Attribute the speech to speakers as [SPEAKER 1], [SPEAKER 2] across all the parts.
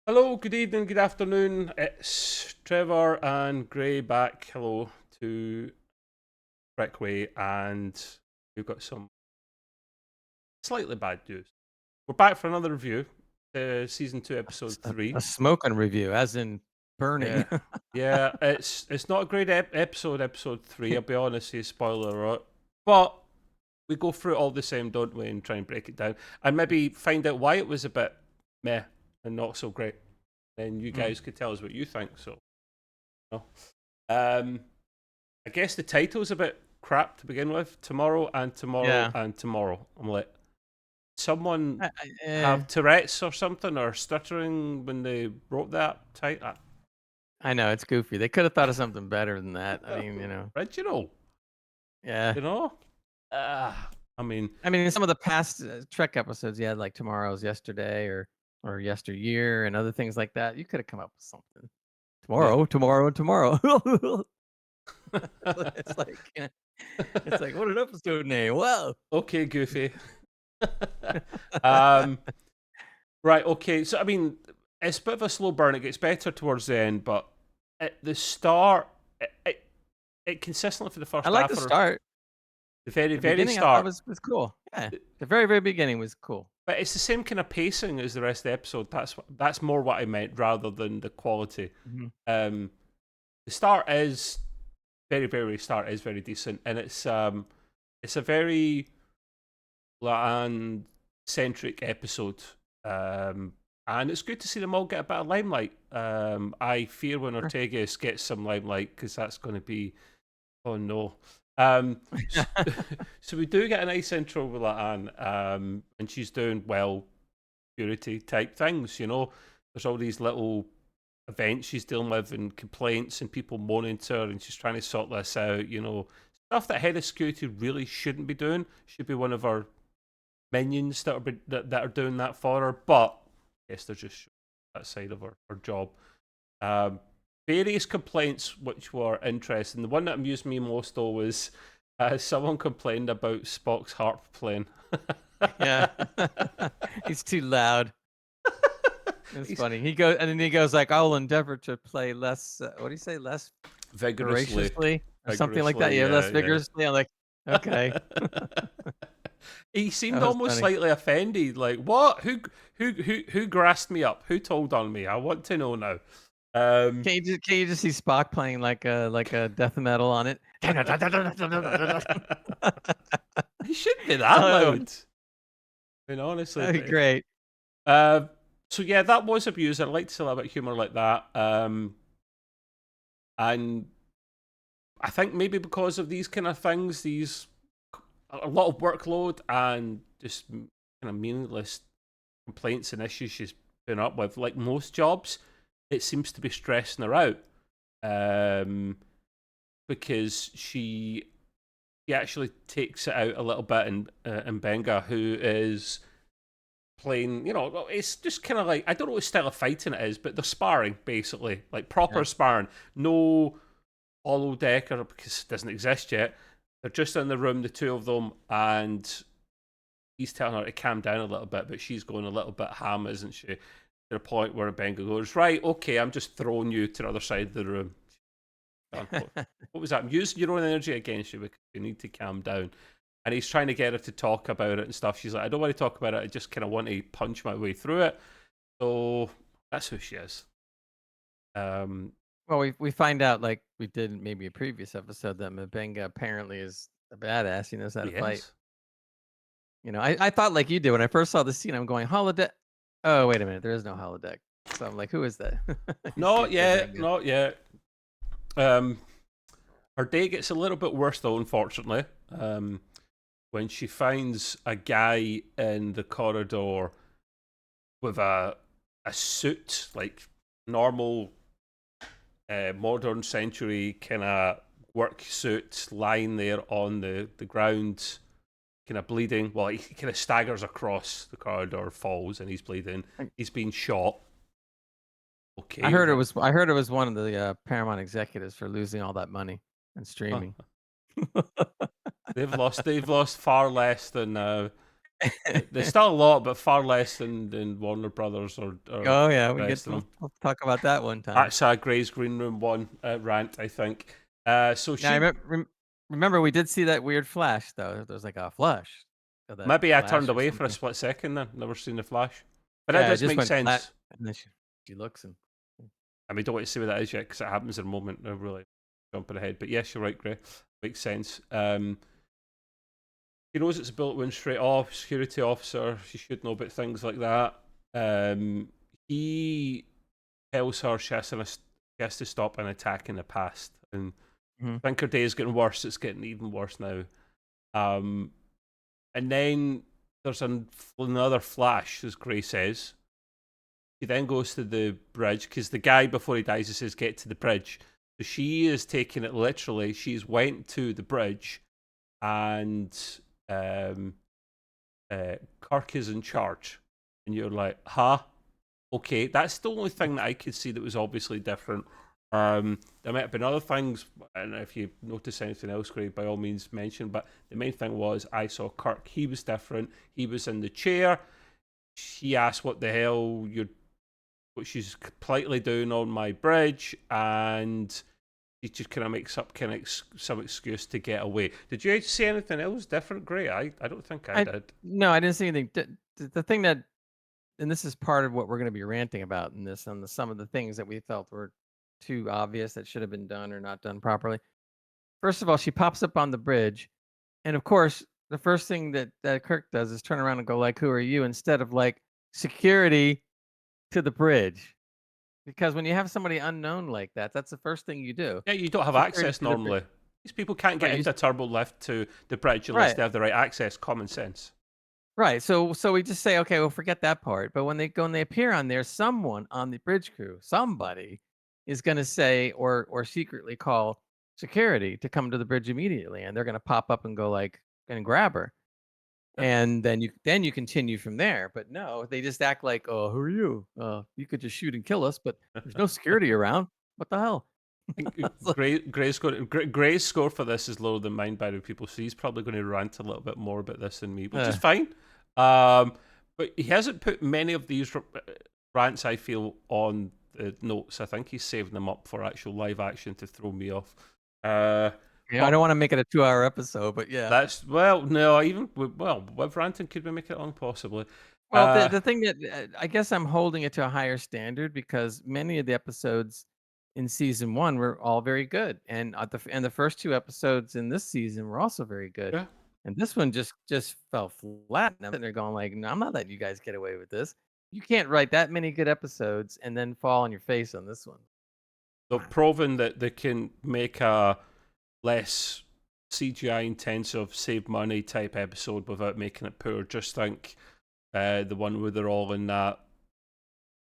[SPEAKER 1] Hello, good evening, good afternoon. It's Trevor and Gray back. Hello to Brickway, and we've got some slightly bad news. We're back for another review, season 2, episode
[SPEAKER 2] A
[SPEAKER 1] 3.
[SPEAKER 2] smoking review, as in burning.
[SPEAKER 1] Yeah, yeah. It's not a great episode 3. I'll be honest, here, spoiler alert. But we go through it all the same, don't we, and try and break it down, and maybe find out why it was a bit meh and not so great. Then you guys could tell us what you think. So. No. Um, I guess the title's a bit crap to begin with. Tomorrow and tomorrow
[SPEAKER 2] Yeah.
[SPEAKER 1] and tomorrow. I'm like, someone
[SPEAKER 2] I
[SPEAKER 1] have Tourette's or something or stuttering when they wrote that title?
[SPEAKER 2] know, it's goofy. They could have thought of something better than that. I mean,
[SPEAKER 1] Original,
[SPEAKER 2] yeah.
[SPEAKER 1] you know. I mean,
[SPEAKER 2] I mean, in some of the past Trek episodes, you had like Tomorrow's Yesterday or Yesteryear and other things like that. You could have come up with something.
[SPEAKER 1] yeah.
[SPEAKER 2] Tomorrow, and tomorrow. It's like, it's like, what an episode name! Wow.
[SPEAKER 1] Okay, Goofy. um, right. Okay. So I mean, it's a bit of a slow burn. It gets better towards the end, but at the start, it consistently for the first
[SPEAKER 2] I like
[SPEAKER 1] half
[SPEAKER 2] the
[SPEAKER 1] or
[SPEAKER 2] start.
[SPEAKER 1] the very
[SPEAKER 2] The
[SPEAKER 1] very
[SPEAKER 2] beginning I thought
[SPEAKER 1] start.
[SPEAKER 2] was cool. Yeah, the very beginning was cool.
[SPEAKER 1] But it's the same kind of pacing as the rest of the episode. That's more what I meant rather than the quality.
[SPEAKER 2] Mhm.
[SPEAKER 1] Um, the start is very start is very decent, and it's a very La'an centric episode. And it's good to see them all get a bit of limelight. I fear when
[SPEAKER 2] Sure.
[SPEAKER 1] Ortegas gets some limelight because that's going to be, oh no. Um, so we do get a nice intro with La'an, and she's doing well purity type things, you know. There's all these little events she's dealing with and complaints and people moaning to her, and she's trying to sort this out, you know. Stuff that head of security really shouldn't be doing. Should be one of our minions that are doing that for her, but yes, they're just showing that side of her job. Um, Various complaints which were interesting. The one that amused me most though was someone complained about Spock's harp playing.
[SPEAKER 2] Yeah. He's too loud. It's
[SPEAKER 1] He's
[SPEAKER 2] funny. He goes like, "I will endeavor to play less." What do you say? Less
[SPEAKER 1] vigorously,
[SPEAKER 2] voraciously or something like that. Yeah, less
[SPEAKER 1] yeah.
[SPEAKER 2] vigorously. I'm like, okay,
[SPEAKER 1] He
[SPEAKER 2] that
[SPEAKER 1] seemed
[SPEAKER 2] was
[SPEAKER 1] almost
[SPEAKER 2] funny.
[SPEAKER 1] slightly offended. Like, what? Who grassed me up? Who told on me? I want to know now.
[SPEAKER 2] Can you just see Spock playing like a death metal on it?
[SPEAKER 1] He shouldn't be that
[SPEAKER 2] Oh,
[SPEAKER 1] loud. I mean, honestly,
[SPEAKER 2] that'd be
[SPEAKER 1] but
[SPEAKER 2] great.
[SPEAKER 1] uh, so yeah, that was abused. I'd like to see a little bit of humor like that. And I think maybe because of these kind of things, these a lot of workload and just kind of meaningless complaints and issues she's been up with, like most jobs, it seems to be stressing her out. Because she actually takes it out a little bit in Benga, who is playing, you know, it's just kind of like, I don't know what style of fighting it is, but they're sparring, basically. Like proper
[SPEAKER 2] Yeah.
[SPEAKER 1] sparring. No holodecker, because it doesn't exist yet. They're just in the room, the two of them, and he's telling her to calm down a little bit, but she's going a little bit ham, isn't she? To the point where Benga goes, right, okay, I'm just throwing you to the other side of the room. What was that? I'm using your own energy against you because you need to calm down. And he's trying to get her to talk about it and stuff. She's like, I don't want to talk about it. I just kind of want to punch my way through it. So that's who she is.
[SPEAKER 2] Well, we find out like we did in maybe a previous episode that Mabenga apparently is a badass. He knows how to fight.
[SPEAKER 1] Yes.
[SPEAKER 2] I thought like you did when I first saw the scene. I'm going holodeck. Oh, wait a minute, there is no holodeck. So I'm like, who is that? You see
[SPEAKER 1] Not
[SPEAKER 2] it's
[SPEAKER 1] yet.
[SPEAKER 2] Mabenga.
[SPEAKER 1] Not yet. Um, her day gets a little bit worse though, unfortunately. When she finds a guy in the corridor with a suit, like normal modern century kind of work suit, lying there on the ground, kind of bleeding. Well, he kind of staggers across the corridor, falls, and he's bleeding.
[SPEAKER 2] I
[SPEAKER 1] He's been shot.
[SPEAKER 2] I
[SPEAKER 1] Okay,
[SPEAKER 2] heard it was one of the Paramount executives for losing all that money and
[SPEAKER 1] huh.
[SPEAKER 2] streaming.
[SPEAKER 1] They've lost far less than There's still a lot, but far less than Warner Brothers or
[SPEAKER 2] Oh yeah,
[SPEAKER 1] the rest of
[SPEAKER 2] we'll,
[SPEAKER 1] them.
[SPEAKER 2] we'll talk about that one time.
[SPEAKER 1] That's a Grey's Green Room one rant, I think. So
[SPEAKER 2] Now I
[SPEAKER 1] she
[SPEAKER 2] remember we did see that weird flash though. There was like a flash. That
[SPEAKER 1] maybe I turned
[SPEAKER 2] flash or
[SPEAKER 1] away for a
[SPEAKER 2] something.
[SPEAKER 1] split second. Then never seen the flash, but that
[SPEAKER 2] Yeah, it
[SPEAKER 1] does
[SPEAKER 2] just
[SPEAKER 1] make
[SPEAKER 2] went flat,
[SPEAKER 1] sense.
[SPEAKER 2] and then she looks and
[SPEAKER 1] And we don't want to see what that is yet because it happens in a moment. I'm really jumping ahead, but yes, you're right, Gray. Makes sense. He knows it's a bullet wound straight off. Security officer. She should know about things like that. He tells her she has to stop an attack in the past, and
[SPEAKER 2] Mhm.
[SPEAKER 1] I think her day is getting worse. It's getting even worse now. And then there's another flash, as Gray says. He then goes to the bridge because the guy before he dies he says get to the bridge. So she is taking it literally. She's went to the bridge, and um, Kirk is in charge, and you're like, huh? Okay, that's the only thing that I could see that was obviously different. There might have been other things, and if you notice anything else, Gray, by all means mention. But the main thing was I saw Kirk. He was different. He was in the chair. She asked, "What the hell? What she's politely doing on my bridge," and he just kind of makes up some excuse to get away. Did you see anything else different, Gray? I don't think I
[SPEAKER 2] I
[SPEAKER 1] did.
[SPEAKER 2] no, I didn't see anything. The thing that, and this is part of what we're going to be ranting about in this, and some of the things that we felt were too obvious that should have been done or not done properly. First of all, she pops up on the bridge, and of course, the first thing that Kirk does is turn around and go like, "Who are you?" instead of like security to the bridge. Because when you have somebody unknown like that, that's the first thing you do.
[SPEAKER 1] Yeah, you don't have
[SPEAKER 2] Security
[SPEAKER 1] access
[SPEAKER 2] to the bridge.
[SPEAKER 1] normally. These people can't get
[SPEAKER 2] Right.
[SPEAKER 1] into a turbo lift to the bridge unless
[SPEAKER 2] Right.
[SPEAKER 1] they have the right access. Common sense.
[SPEAKER 2] Right. So we just say, okay, well, forget that part. But when they go and they appear on there, someone on the bridge crew, somebody is going to say or secretly call security to come to the bridge immediately, and they're going to pop up and go like and grab her,
[SPEAKER 1] Yeah.
[SPEAKER 2] and then you continue from there. But no, they just act like, oh, who are you? You could just shoot and kill us, but there's no security around. What the hell?
[SPEAKER 1] I think
[SPEAKER 2] It's like,
[SPEAKER 1] Gray's score for this is lower than mine by the people, so he's probably going to rant a little bit more about this than me, which is
[SPEAKER 2] uh,
[SPEAKER 1] fine. But he hasn't put many of these rants, I feel, on the notes. I think he's saving them up for actual live action to throw me off. Uh,
[SPEAKER 2] I
[SPEAKER 1] but
[SPEAKER 2] don't want to make it a 2-hour episode, but yeah.
[SPEAKER 1] no, even with ranting, could we make it long? Possibly.
[SPEAKER 2] Well, the thing that I guess I'm holding it to a higher standard because many of the episodes in season one were all very good, and the first two episodes in this season were also very good,
[SPEAKER 1] Yeah.
[SPEAKER 2] and this one just fell flat. And I'm sitting there going like, no, I'm not letting you guys get away with this. You can't write that many good episodes and then fall on your face on this one.
[SPEAKER 1] They've proven that they can make a less CGI intensive, save money type episode without making it poor. Just think the one where they're all in that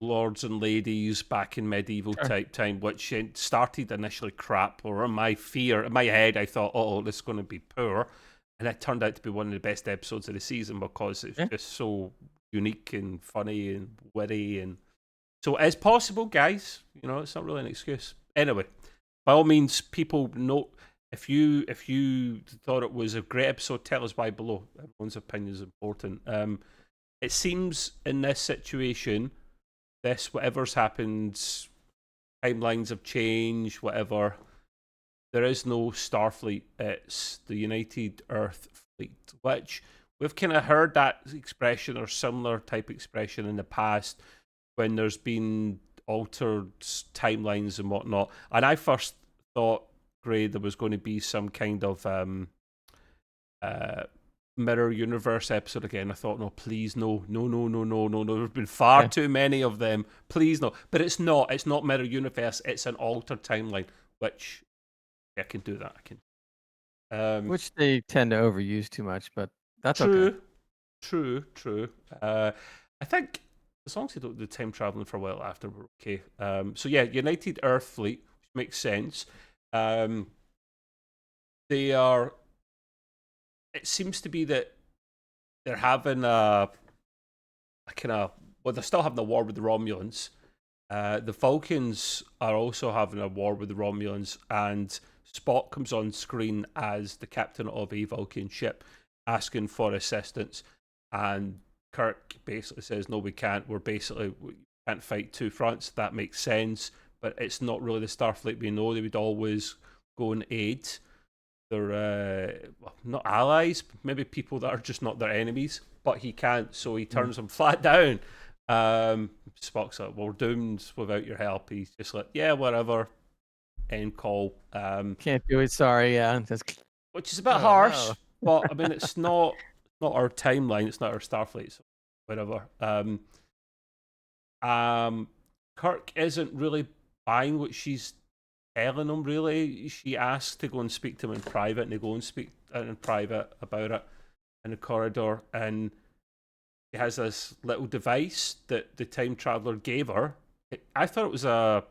[SPEAKER 1] lords and ladies back in medieval
[SPEAKER 2] Sure.
[SPEAKER 1] type time, which started initially crap, or in my head, I thought, oh, this is going to be poor. And it turned out to be one of the best episodes of the season because it's
[SPEAKER 2] Yeah.
[SPEAKER 1] just so unique and funny and witty. And so it's possible, guys. You know, it's not really an excuse. Anyway, by all means, people note if you thought it was a great episode, tell us why below. Everyone's opinion is important. It seems in this situation, whatever's happened, timelines have changed, whatever. There is no Starfleet. It's the United Earth Fleet, which we've kind of heard that expression or similar type expression in the past when there's been altered timelines and whatnot. And I first thought, Gray, there was going to be some kind of mirror universe episode again. I thought, no, please, no. There's been far
[SPEAKER 2] Yeah.
[SPEAKER 1] too many of them. Please, no. But it's not. It's not mirror universe. It's an altered timeline, which I can do that. I can.
[SPEAKER 2] Which they tend to overuse too much, but that's okay.
[SPEAKER 1] True. I think as long as they don't do time traveling for a while after, we're okay. So yeah, United Earth Fleet, which makes sense. They are. It seems to be that they're having a kind of they're still having a war with the Romulans. The Vulcans are also having a war with the Romulans, and Spock comes on screen as the captain of a Vulcan ship, asking for assistance. and Kirk basically says, "No, we can't. We can't fight two fronts." That makes sense, but it's not really the Starfleet we know. They would always go and aid their not allies, maybe people that are just not their enemies. But he can't, so he turns them flat down. Spock's like, "We're doomed without your help." He's just like, "Yeah, whatever." End call.
[SPEAKER 2] Can't do it. Sorry. Yeah.
[SPEAKER 1] Which is a bit
[SPEAKER 2] Oh,
[SPEAKER 1] harsh,
[SPEAKER 2] no.
[SPEAKER 1] but I mean, it's not our timeline. It's not our Starfleet, so whatever. Kirk isn't really buying what she's telling him. Really, she asks to go and speak to him in private, and they go and speak in private about it in the corridor, and he has this little device that the time traveler gave her. I thought it was a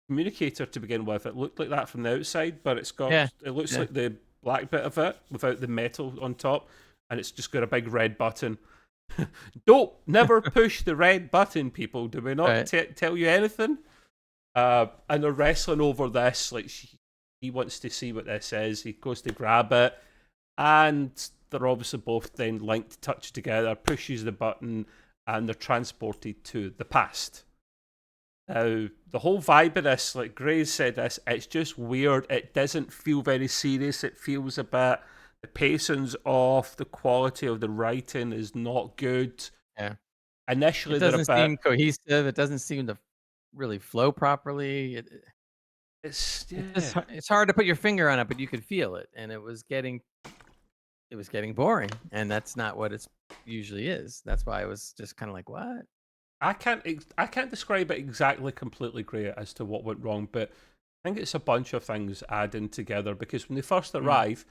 [SPEAKER 1] communicator to begin with. It looked like that from the outside, but it looks like the black bit of it without the metal on top, and it's just got a big red button. Don't never push the red button, people. Do we not tell you anything? And they're wrestling over this. Like he wants to see what this is. He goes to grab it, and they're obviously both then linked, touch together. Pushes the button, and they're transported to the past. Now, the whole vibe of this, like Grace said this, it's just weird. It doesn't feel very serious. It feels a bit, the pacing's off, the quality of the writing is not good.
[SPEAKER 2] Yeah.
[SPEAKER 1] Initially,
[SPEAKER 2] It doesn't seem cohesive. It doesn't seem to really flow properly. It's hard to put your finger on it, but you could feel it, and it was getting boring, and that's not what it usually is. That's why I was just kind of like, what?
[SPEAKER 1] I can't describe it exactly completely great as to what went wrong, but I think it's a bunch of things adding together, because when they first arrive,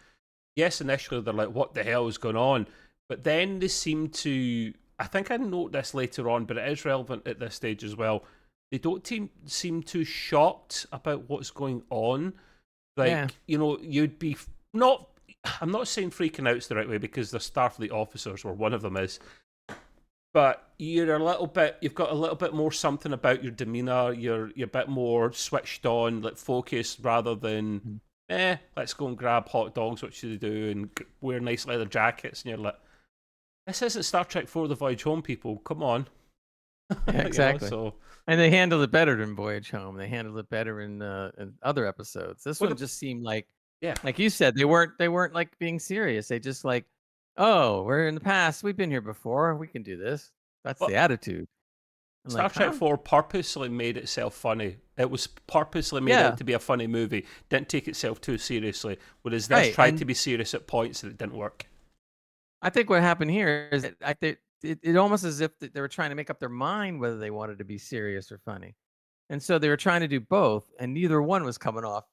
[SPEAKER 1] yes, initially they're like, what the hell is going on? But then they seem to, I think I note this later on, but it is relevant at this stage as well. They don't seem too shocked about what's going on. Like, you'd be not, I'm not saying freaking out's the right way, because the Starfleet officers, or one of them is, but you've got a little bit more something about your demeanor. You're a bit more switched on, like focused, rather than, let's go and grab hot dogs, what should they do, and wear nice leather jackets. And you're like, this isn't Star Trek IV: The Voyage Home, people. Come on.
[SPEAKER 2] Yeah, exactly. And they handled it better than Voyage Home. They handled it better in other episodes. This one just seemed like, like you said, they weren't like being serious. They just like, oh, we're in the past. We've been here before. We can do this. That's the attitude.
[SPEAKER 1] Star Trek IV purposely made itself funny. It was purposely made out to be a funny movie. Didn't take itself too seriously. Whereas this tried to be serious at points and it didn't work.
[SPEAKER 2] I think what happened here is that it almost as if they were trying to make up their mind whether they wanted to be serious or funny. And so they were trying to do both, and neither one was coming off,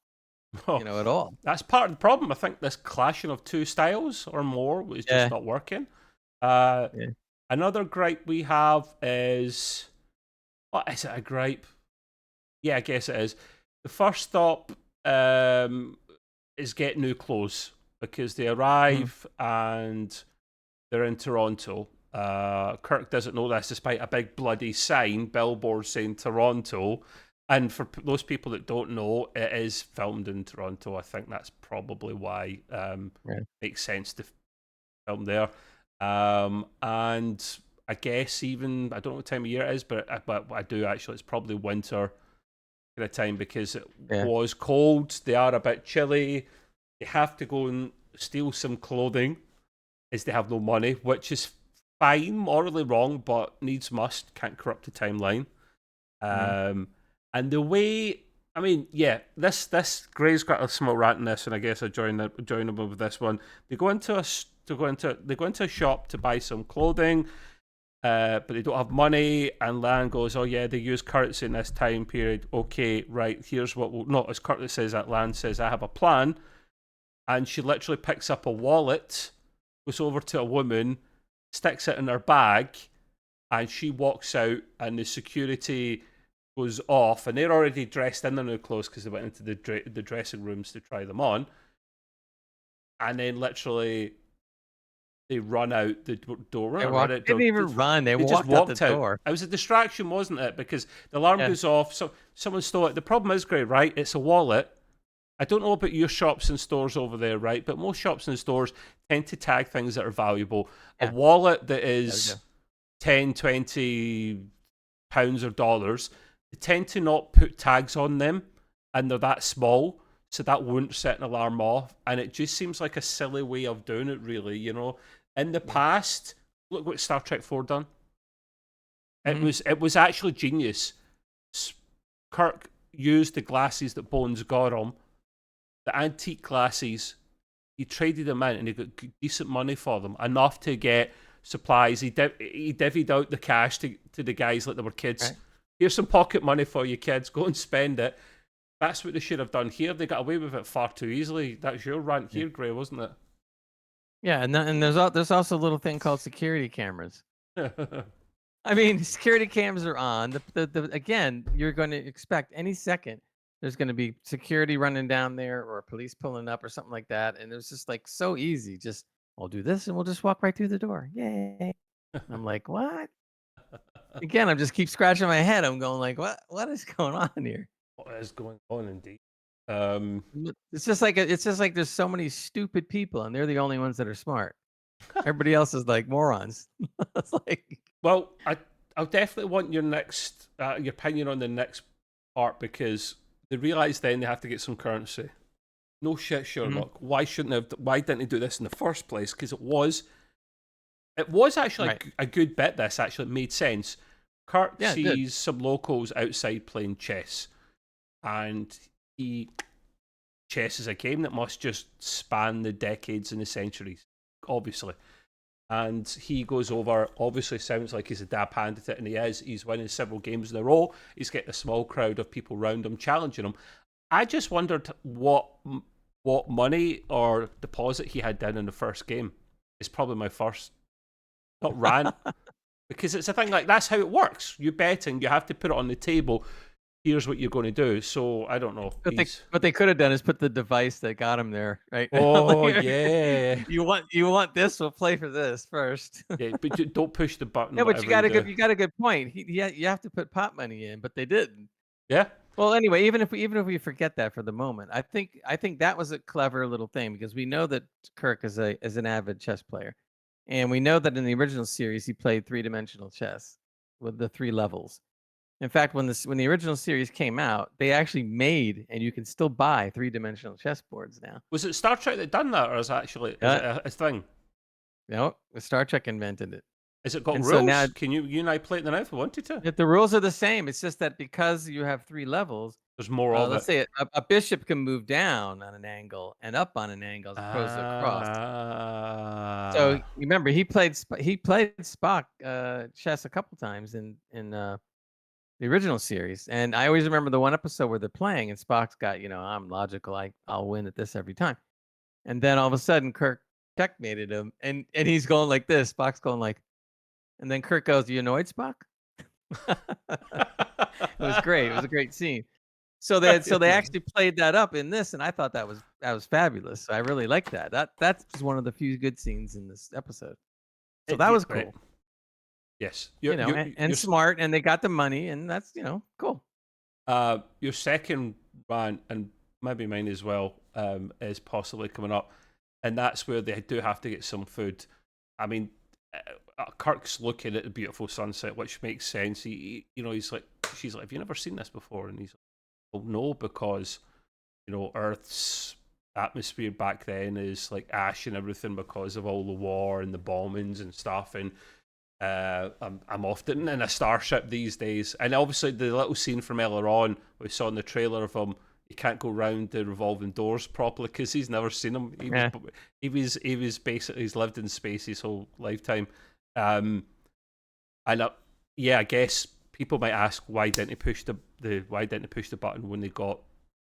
[SPEAKER 2] at all.
[SPEAKER 1] That's part of the problem. I think this clashing of two styles or more was just not working. Another gripe we have is, what is it, a gripe? Yeah, I guess it is. The first stop is get new clothes, because they arrive and they're in Toronto. Kirk doesn't know this, despite a big bloody billboard saying Toronto. And for those people that don't know, it is filmed in Toronto. I think that's probably why it makes sense to film there. And I guess even, I don't know what time of year it is, but I do actually, it's probably winter kind of time, because it was cold. They are a bit chilly. They have to go and steal some clothing, as they have no money, which is fine, morally wrong, but needs must, can't corrupt the timeline. And the way, I mean, this Gray's got a small rant in this, and I guess I join him with this one. They go into a shop to buy some clothing, but they don't have money. And La'an goes, "Oh yeah, they use currency in this time period. Okay, right. Here's what we'll not as Curtis says that. La'an says, I have a plan." And she literally picks up a wallet, goes over to a woman, sticks it in her bag, and she walks out, and the security goes off, and they're already dressed in their new clothes because they went into the dressing rooms to try them on. And then literally they run out the door.
[SPEAKER 2] They didn't even run. They just walked out the door.
[SPEAKER 1] It was a distraction, wasn't it? Because the alarm goes off. So someone stole it. The problem is, Gray, right? It's a wallet. I don't know about your shops and stores over there, right? But most shops and stores tend to tag things that are valuable. A
[SPEAKER 2] Yeah,
[SPEAKER 1] wallet that
[SPEAKER 2] yeah, we
[SPEAKER 1] is
[SPEAKER 2] do.
[SPEAKER 1] 10, 20 pounds or dollars, they tend to not put tags on them, and they're that small, so that wouldn't set an alarm off. And it just seems like a silly way of doing it, really. In the
[SPEAKER 2] Yeah.
[SPEAKER 1] past, look what Star Trek 4 done.
[SPEAKER 2] Hmm.
[SPEAKER 1] It was actually genius. Kirk used the glasses that Bones got him, the antique glasses. He traded them in and he got decent money for them, enough to get supplies. He divvied out the cash to the guys like they were kids.
[SPEAKER 2] Right.
[SPEAKER 1] Here's some pocket money for you kids. Go and spend it. That's what they should have done here. They got away with it far too easily. That's your rant
[SPEAKER 2] Yeah.
[SPEAKER 1] here, Gray, wasn't
[SPEAKER 2] Yeah, and there's also a little thing called security cameras.
[SPEAKER 1] it?
[SPEAKER 2] I mean, security cams are on. Again, you're going to expect any second there's going to be security running down there or police pulling up or something like that. And it was just like so easy. Just I'll do this and we'll just walk right through the door. Yay! I'm like, what? Again, I'm just keep scratching my head. I'm going like, what is going on here?
[SPEAKER 1] What is going on, indeed? Um,
[SPEAKER 2] It's just like there's so many stupid people and they're the only ones that are smart. Everybody else is like morons. It's like,
[SPEAKER 1] well, I'll definitely want your opinion on the next part, because they realise then they have to get some currency. No shit,
[SPEAKER 2] mhm,
[SPEAKER 1] Sherlock. Why didn't they do this in the first place? Because it was actually
[SPEAKER 2] right.
[SPEAKER 1] a good bit. This actually made sense. Kirk
[SPEAKER 2] Yeah, it did.
[SPEAKER 1] sees some locals outside playing chess, and chess is a game that must just span the decades and the centuries, obviously. And he goes over, obviously sounds like he's a dab hand at it, and he is. He's winning several games in a row. He's getting a small crowd of people around him challenging him. I just wondered what money or deposit he had down in the first game. It's probably my first, not rant, because it's a thing like that's how it works. You're betting, you have to put it on the table. Here's what you're going to do. So I don't know.
[SPEAKER 2] What they could have done is put the device that got him there, right?
[SPEAKER 1] Oh
[SPEAKER 2] Like,
[SPEAKER 1] yeah,
[SPEAKER 2] you want this? We'll play for this first.
[SPEAKER 1] yeah, but don't push the button.
[SPEAKER 2] No, but
[SPEAKER 1] Whatever you do.
[SPEAKER 2] you got a good point. Yeah, you have to put pot money in, but they didn't.
[SPEAKER 1] Yeah.
[SPEAKER 2] Well, anyway, even if we forget that for the moment, I think that was a clever little thing because we know that Kirk is an avid chess player, and we know that in the original series he played three-dimensional chess with the three levels. In fact, when the original series came out, they actually made and you can still buy three-dimensional chessboards now.
[SPEAKER 1] Was it Star Trek that done that, or is
[SPEAKER 2] Yeah,
[SPEAKER 1] it a thing?
[SPEAKER 2] no, Star Trek invented it,
[SPEAKER 1] Has it got
[SPEAKER 2] and so now
[SPEAKER 1] rules? Can you and I play it now if we wanted to?
[SPEAKER 2] the rules are the same. It's just that because you have three levels,
[SPEAKER 1] There's more of
[SPEAKER 2] let's
[SPEAKER 1] it.
[SPEAKER 2] say a bishop can move down on an angle and up on an angle as opposed to across. So you
[SPEAKER 1] Ah,
[SPEAKER 2] remember he played Spock chess a couple times in the original series, and I always remember the one episode where they're playing and Spock's got I'm logical, I'll win at this every time, and then all of a sudden Kirk checkmated him, and he's going like this, Spock's going like, and then Kirk goes, "You annoyed, Spock?" It was great. It was a great scene. So they actually played that up in this, and I thought that was fabulous. So I really like that. That's just one of the few good scenes in this episode. So that
[SPEAKER 1] Yeah,
[SPEAKER 2] was
[SPEAKER 1] right.
[SPEAKER 2] cool.
[SPEAKER 1] Yes.
[SPEAKER 2] And smart, and they got the money, and that's cool.
[SPEAKER 1] Your second rant, and maybe mine as well, is possibly coming up, and that's where they do have to get some food. I mean, Kirk's looking at the beautiful sunset, which makes sense. He's like, she's like, "Have you never seen this before?" And he's like, "Well, no, because Earth's atmosphere back then is like ash and everything because of all the war and the bombings and stuff, and I'm often in a starship these days." And obviously, the little scene from earlier on we saw in the trailer of him, he can't go round the revolving doors properly because he's never seen them.
[SPEAKER 2] Yeah.
[SPEAKER 1] He was basically, he's lived in space his whole lifetime. Um, and yeah, I guess people might ask why didn't he push the button when they got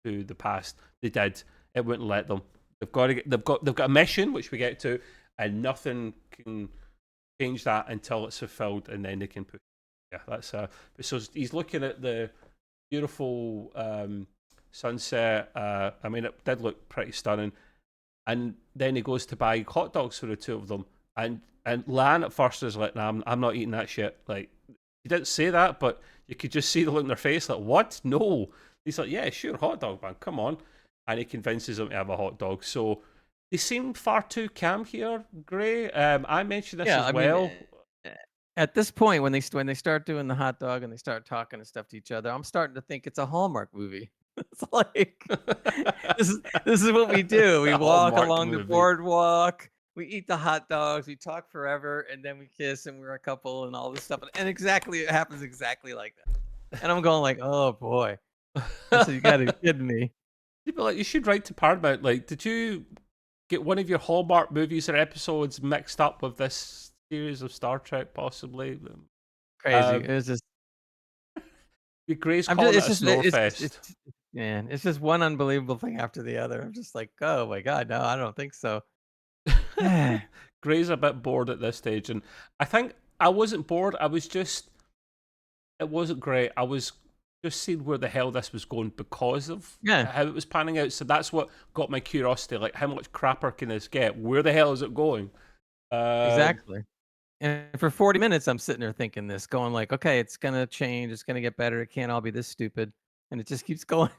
[SPEAKER 1] to the past? They did. It wouldn't let them. They've got a mission which we get to, and nothing can change that until it's fulfilled, and then they can push. Yeah, that's so he's looking at the beautiful sunset. I mean, it did look pretty stunning. And then he goes to buy hot dogs for the two of them, and Lan at first is like, "Nah, I'm not eating that shit." Like, he didn't say that, but you could just see the look in their face, like, "What? No." He's like, "Yeah, sure, hot dog, man. Come on." and he convinces him to have a hot dog. So they seem far too calm here, Gray. I mentioned this
[SPEAKER 2] Yeah,
[SPEAKER 1] as
[SPEAKER 2] I mean,
[SPEAKER 1] well.
[SPEAKER 2] at this point, when they start doing the hot dog and they start talking and stuff to each other, I'm starting to think it's a Hallmark movie. It's like this is what we do. We
[SPEAKER 1] A
[SPEAKER 2] walk
[SPEAKER 1] Hallmark
[SPEAKER 2] along the
[SPEAKER 1] movie.
[SPEAKER 2] boardwalk, we eat the hot dogs, we talk forever, and then we kiss and we're a couple and all this stuff. And exactly, it happens exactly like that. And I'm going like, oh boy. I said, you got to be kidding me.
[SPEAKER 1] You'd be like, you should write to Paramount. Like, did you get one of your Hallmark movies or episodes mixed up with this series of Star Trek, possibly?
[SPEAKER 2] Crazy.
[SPEAKER 1] Um,
[SPEAKER 2] It was just
[SPEAKER 1] Gray's
[SPEAKER 2] I'm just
[SPEAKER 1] calling it
[SPEAKER 2] it's
[SPEAKER 1] a
[SPEAKER 2] just
[SPEAKER 1] snowfest.
[SPEAKER 2] man, it's just one unbelievable thing after the other. I'm just like, oh my god, no, I don't think so.
[SPEAKER 1] Gray's a bit bored at this stage, and I think I wasn't bored. It wasn't great. I was just seeing where the hell this was going because of
[SPEAKER 2] Yeah,
[SPEAKER 1] how it was panning out. So that's what got my curiosity. Like, how much crapper can this get? Where the hell is it going? Um,
[SPEAKER 2] exactly. And for 40 minutes, I'm sitting there thinking this, going like, okay, it's gonna change, it's gonna get better. It can't all be this stupid, and it just keeps going,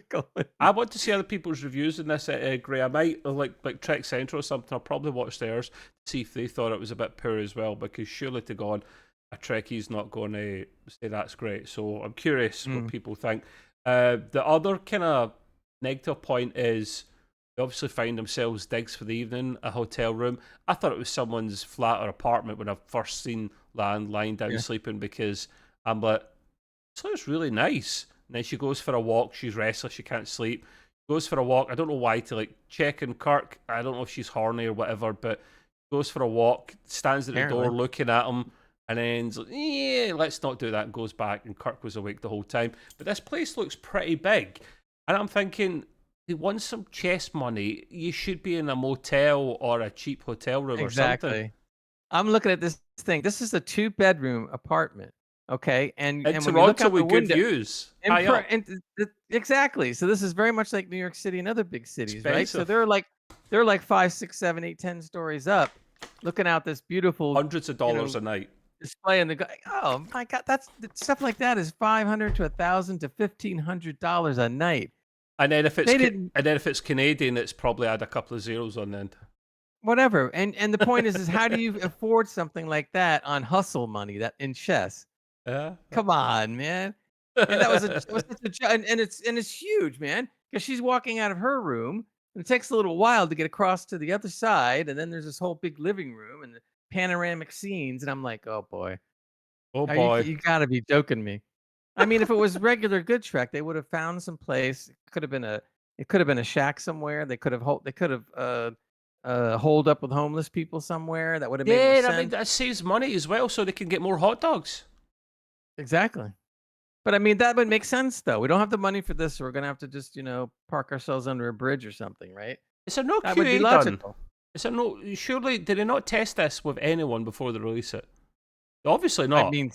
[SPEAKER 2] going.
[SPEAKER 1] I want to see other people's reviews in this, Gray. I might like Trek Central or something. I'll probably watch theirs to see if they thought it was a bit poor as well. Because surely to God, a Trekkie's not going to say that's great. So I'm curious what
[SPEAKER 2] Mm,
[SPEAKER 1] people think. The other kind of negative point is they obviously find themselves digs for the evening, a hotel room. I thought it was someone's flat or apartment when I first seen Lan lying down
[SPEAKER 2] yeah,
[SPEAKER 1] sleeping because I'm like, this looks really nice. And then she goes for a walk. She's restless. She can't sleep. Goes for a walk. I don't know why to like check in Kirk. I don't know if she's horny or whatever, but goes for a walk, stands at the door
[SPEAKER 2] apparently.
[SPEAKER 1] looking at him, and then's like, yeah, let's not do that. And goes back, and Kirk was awake the whole time. But this place looks pretty big, and I'm thinking, they want some chess money. You should be in a motel or a cheap hotel room or something.
[SPEAKER 2] Exactly. I'm looking at this thing. This is a 2-bedroom apartment, okay?
[SPEAKER 1] In
[SPEAKER 2] And when you look
[SPEAKER 1] Toronto
[SPEAKER 2] out the
[SPEAKER 1] with good
[SPEAKER 2] window,
[SPEAKER 1] views, high up,
[SPEAKER 2] exactly. So this is very much like New York City and other big cities, right? So
[SPEAKER 1] expensive,
[SPEAKER 2] they're like 5, 6, 7, 8, 10 stories up, looking out this beautiful,
[SPEAKER 1] hundreds of
[SPEAKER 2] you
[SPEAKER 1] dollars
[SPEAKER 2] know,
[SPEAKER 1] a night.
[SPEAKER 2] display, and oh my god, that's stuff like that is 500 to 1,000 to $1,500 a night. They didn't
[SPEAKER 1] And then if it's Canadian, it's probably add a couple of zeros on the end.
[SPEAKER 2] whatever. And the point is how do you afford something like that on hustle money that in chess?
[SPEAKER 1] Yeah.
[SPEAKER 2] Come on, man. And that was such a and it's huge, man, because she's walking out of her room, and it takes a little while to get across to the other side, and then there's this whole big living room and the panoramic scenes, and I'm like, "Oh boy,
[SPEAKER 1] Oh
[SPEAKER 2] are you
[SPEAKER 1] boy.
[SPEAKER 2] you gotta be joking me." I mean, if it was regular good Trek, they would have found some place. It could have been a shack somewhere. They could have holed up with homeless people somewhere. That would have made more
[SPEAKER 1] Yeah, I mean
[SPEAKER 2] sense.
[SPEAKER 1] that saves money as well, so they can get more hot dogs.
[SPEAKER 2] Exactly. But I mean, that would make sense though. We don't have the money for this, so we're gonna have to just, park ourselves under a bridge or something, right?
[SPEAKER 1] Is there no
[SPEAKER 2] That would be
[SPEAKER 1] QA done?
[SPEAKER 2] logical.
[SPEAKER 1] Is there no? Surely did they not test this with anyone before they release it? Obviously
[SPEAKER 2] I
[SPEAKER 1] not.
[SPEAKER 2] mean,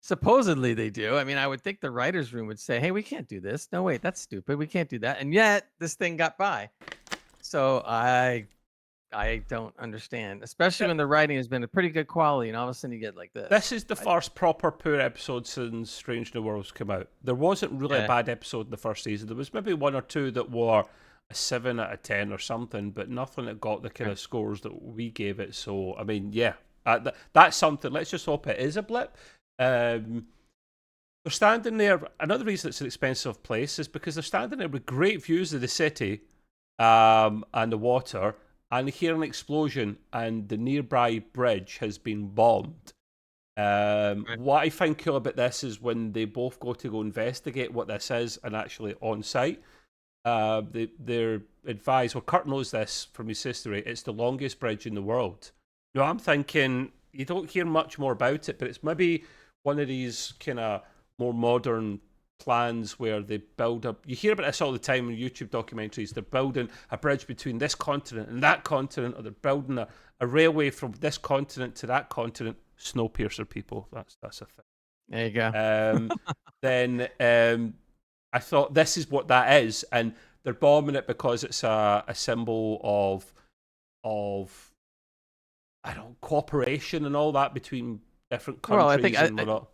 [SPEAKER 2] supposedly they do. I mean, I would think the writers' room would say, "Hey, we can't do this. No, wait, that's stupid. We can't do that." And yet, this thing got by. So I don't understand, especially when the writing has been a pretty good quality, and all of a sudden you get like
[SPEAKER 1] This
[SPEAKER 2] this.
[SPEAKER 1] is the
[SPEAKER 2] I,
[SPEAKER 1] first proper poor episode since Strange New Worlds came out. There wasn't really a
[SPEAKER 2] yeah,
[SPEAKER 1] bad episode in the first season. There was maybe one or two that were a 7 out of 10 or something, but nothing that got the kind
[SPEAKER 2] yeah.
[SPEAKER 1] of scores that we gave it. So, I mean, yeah, that's something. Let's just hope it is a blip. Um, they're standing there. Another reason it's an expensive place is because they're standing there with great views of the city and the water, and they hear an explosion, and the nearby bridge has been bombed.
[SPEAKER 2] Right.
[SPEAKER 1] What I find cool about this is when they both go investigate what this is, and actually on site, they're advised. Well, Kurt knows this from his history. It's the longest bridge in the world. Now I'm thinking you don't hear much more about it, but it's maybe one of these kind of more modern plans where they build up. You hear about this all the time in YouTube documentaries. They're building a bridge between this continent and that continent, or they're building a railway from this continent to that continent. Snowpiercer, people. That's a thing.
[SPEAKER 2] There you go.
[SPEAKER 1] Then I thought this is what that is, and they're bombing it because it's a symbol of I don't know, cooperation and all that between different
[SPEAKER 2] Well,
[SPEAKER 1] countries and whatnot.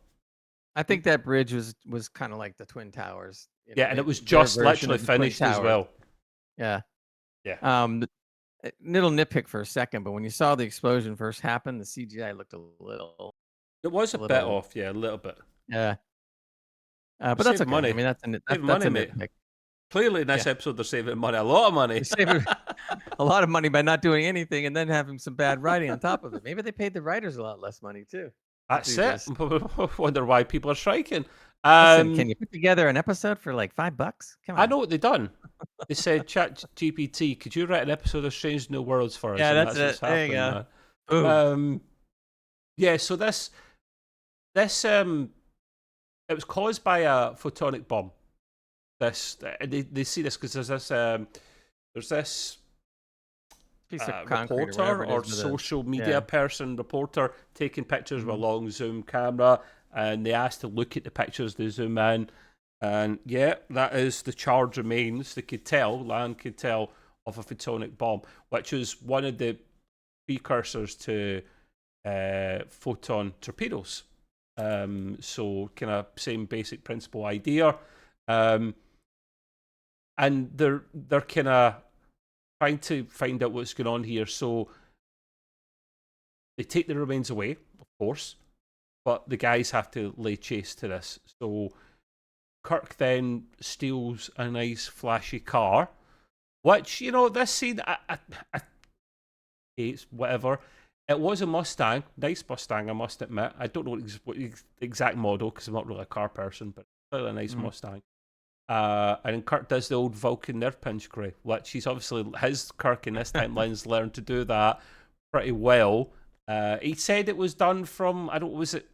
[SPEAKER 2] I think that bridge was kind of like the Twin Towers,
[SPEAKER 1] Yeah, and it was
[SPEAKER 2] their
[SPEAKER 1] just
[SPEAKER 2] version
[SPEAKER 1] literally
[SPEAKER 2] of the Twin
[SPEAKER 1] finished as
[SPEAKER 2] Towers.
[SPEAKER 1] well.
[SPEAKER 2] Yeah.
[SPEAKER 1] Yeah,
[SPEAKER 2] th- Little nitpick for a second, but when you saw the explosion first happen, the CGI looked
[SPEAKER 1] it was
[SPEAKER 2] a
[SPEAKER 1] a bit
[SPEAKER 2] little,
[SPEAKER 1] off. Yeah, a little bit.
[SPEAKER 2] yeah.
[SPEAKER 1] But
[SPEAKER 2] But that's
[SPEAKER 1] save
[SPEAKER 2] okay. I
[SPEAKER 1] money.
[SPEAKER 2] mean,
[SPEAKER 1] Save
[SPEAKER 2] that's
[SPEAKER 1] money,
[SPEAKER 2] a
[SPEAKER 1] mate.
[SPEAKER 2] nitpick.
[SPEAKER 1] Clearly, in
[SPEAKER 2] Yeah,
[SPEAKER 1] this episode, they're saving money, a lot of money.
[SPEAKER 2] they saving a lot of money by not doing anything and then having some bad writing on top of it. Maybe they paid the writers a lot less money too to
[SPEAKER 1] That's
[SPEAKER 2] do
[SPEAKER 1] it.
[SPEAKER 2] this.
[SPEAKER 1] Wonder why people are striking.
[SPEAKER 2] Listen, can you put together an episode for like $5? Come
[SPEAKER 1] I
[SPEAKER 2] on.
[SPEAKER 1] know what they done. They said, "Chat GPT, could you write an episode of Strange New Worlds for us?"
[SPEAKER 2] Yeah,
[SPEAKER 1] And
[SPEAKER 2] that's
[SPEAKER 1] that's what's
[SPEAKER 2] it. There you
[SPEAKER 1] happened,
[SPEAKER 2] go.
[SPEAKER 1] man.
[SPEAKER 2] Boom.
[SPEAKER 1] Yeah. So this it was caused by a photonic bomb. They see this because there's this
[SPEAKER 2] Piece of concrete or
[SPEAKER 1] reporter
[SPEAKER 2] whatever it
[SPEAKER 1] or
[SPEAKER 2] is with a
[SPEAKER 1] social media
[SPEAKER 2] yeah.
[SPEAKER 1] reporter taking pictures with a
[SPEAKER 2] Mhm.
[SPEAKER 1] long zoom camera, and they asked to look at the pictures. They zoom in, and yeah, that is the charge remains. They could tell, La'an could tell of a photonic bomb, which is one of the precursors to photon torpedoes. So kind of same basic principle idea, um, and they're kind of trying to find out what's going on here. So they take the remains away, of course, but the guys have to lay chase to this. So Kirk then steals a nice flashy car, which, this scene, it's whatever. It was a Mustang, nice Mustang, I must admit. I don't know what the exact model because I'm not really a car person, but clearly a nice
[SPEAKER 2] Mhm.
[SPEAKER 1] Mustang. And then Kirk does the old Vulcan nerve pinch grey, which he's obviously, his Kirk in this timeline's learned to do that pretty well. He said it was done from, I don't, was it,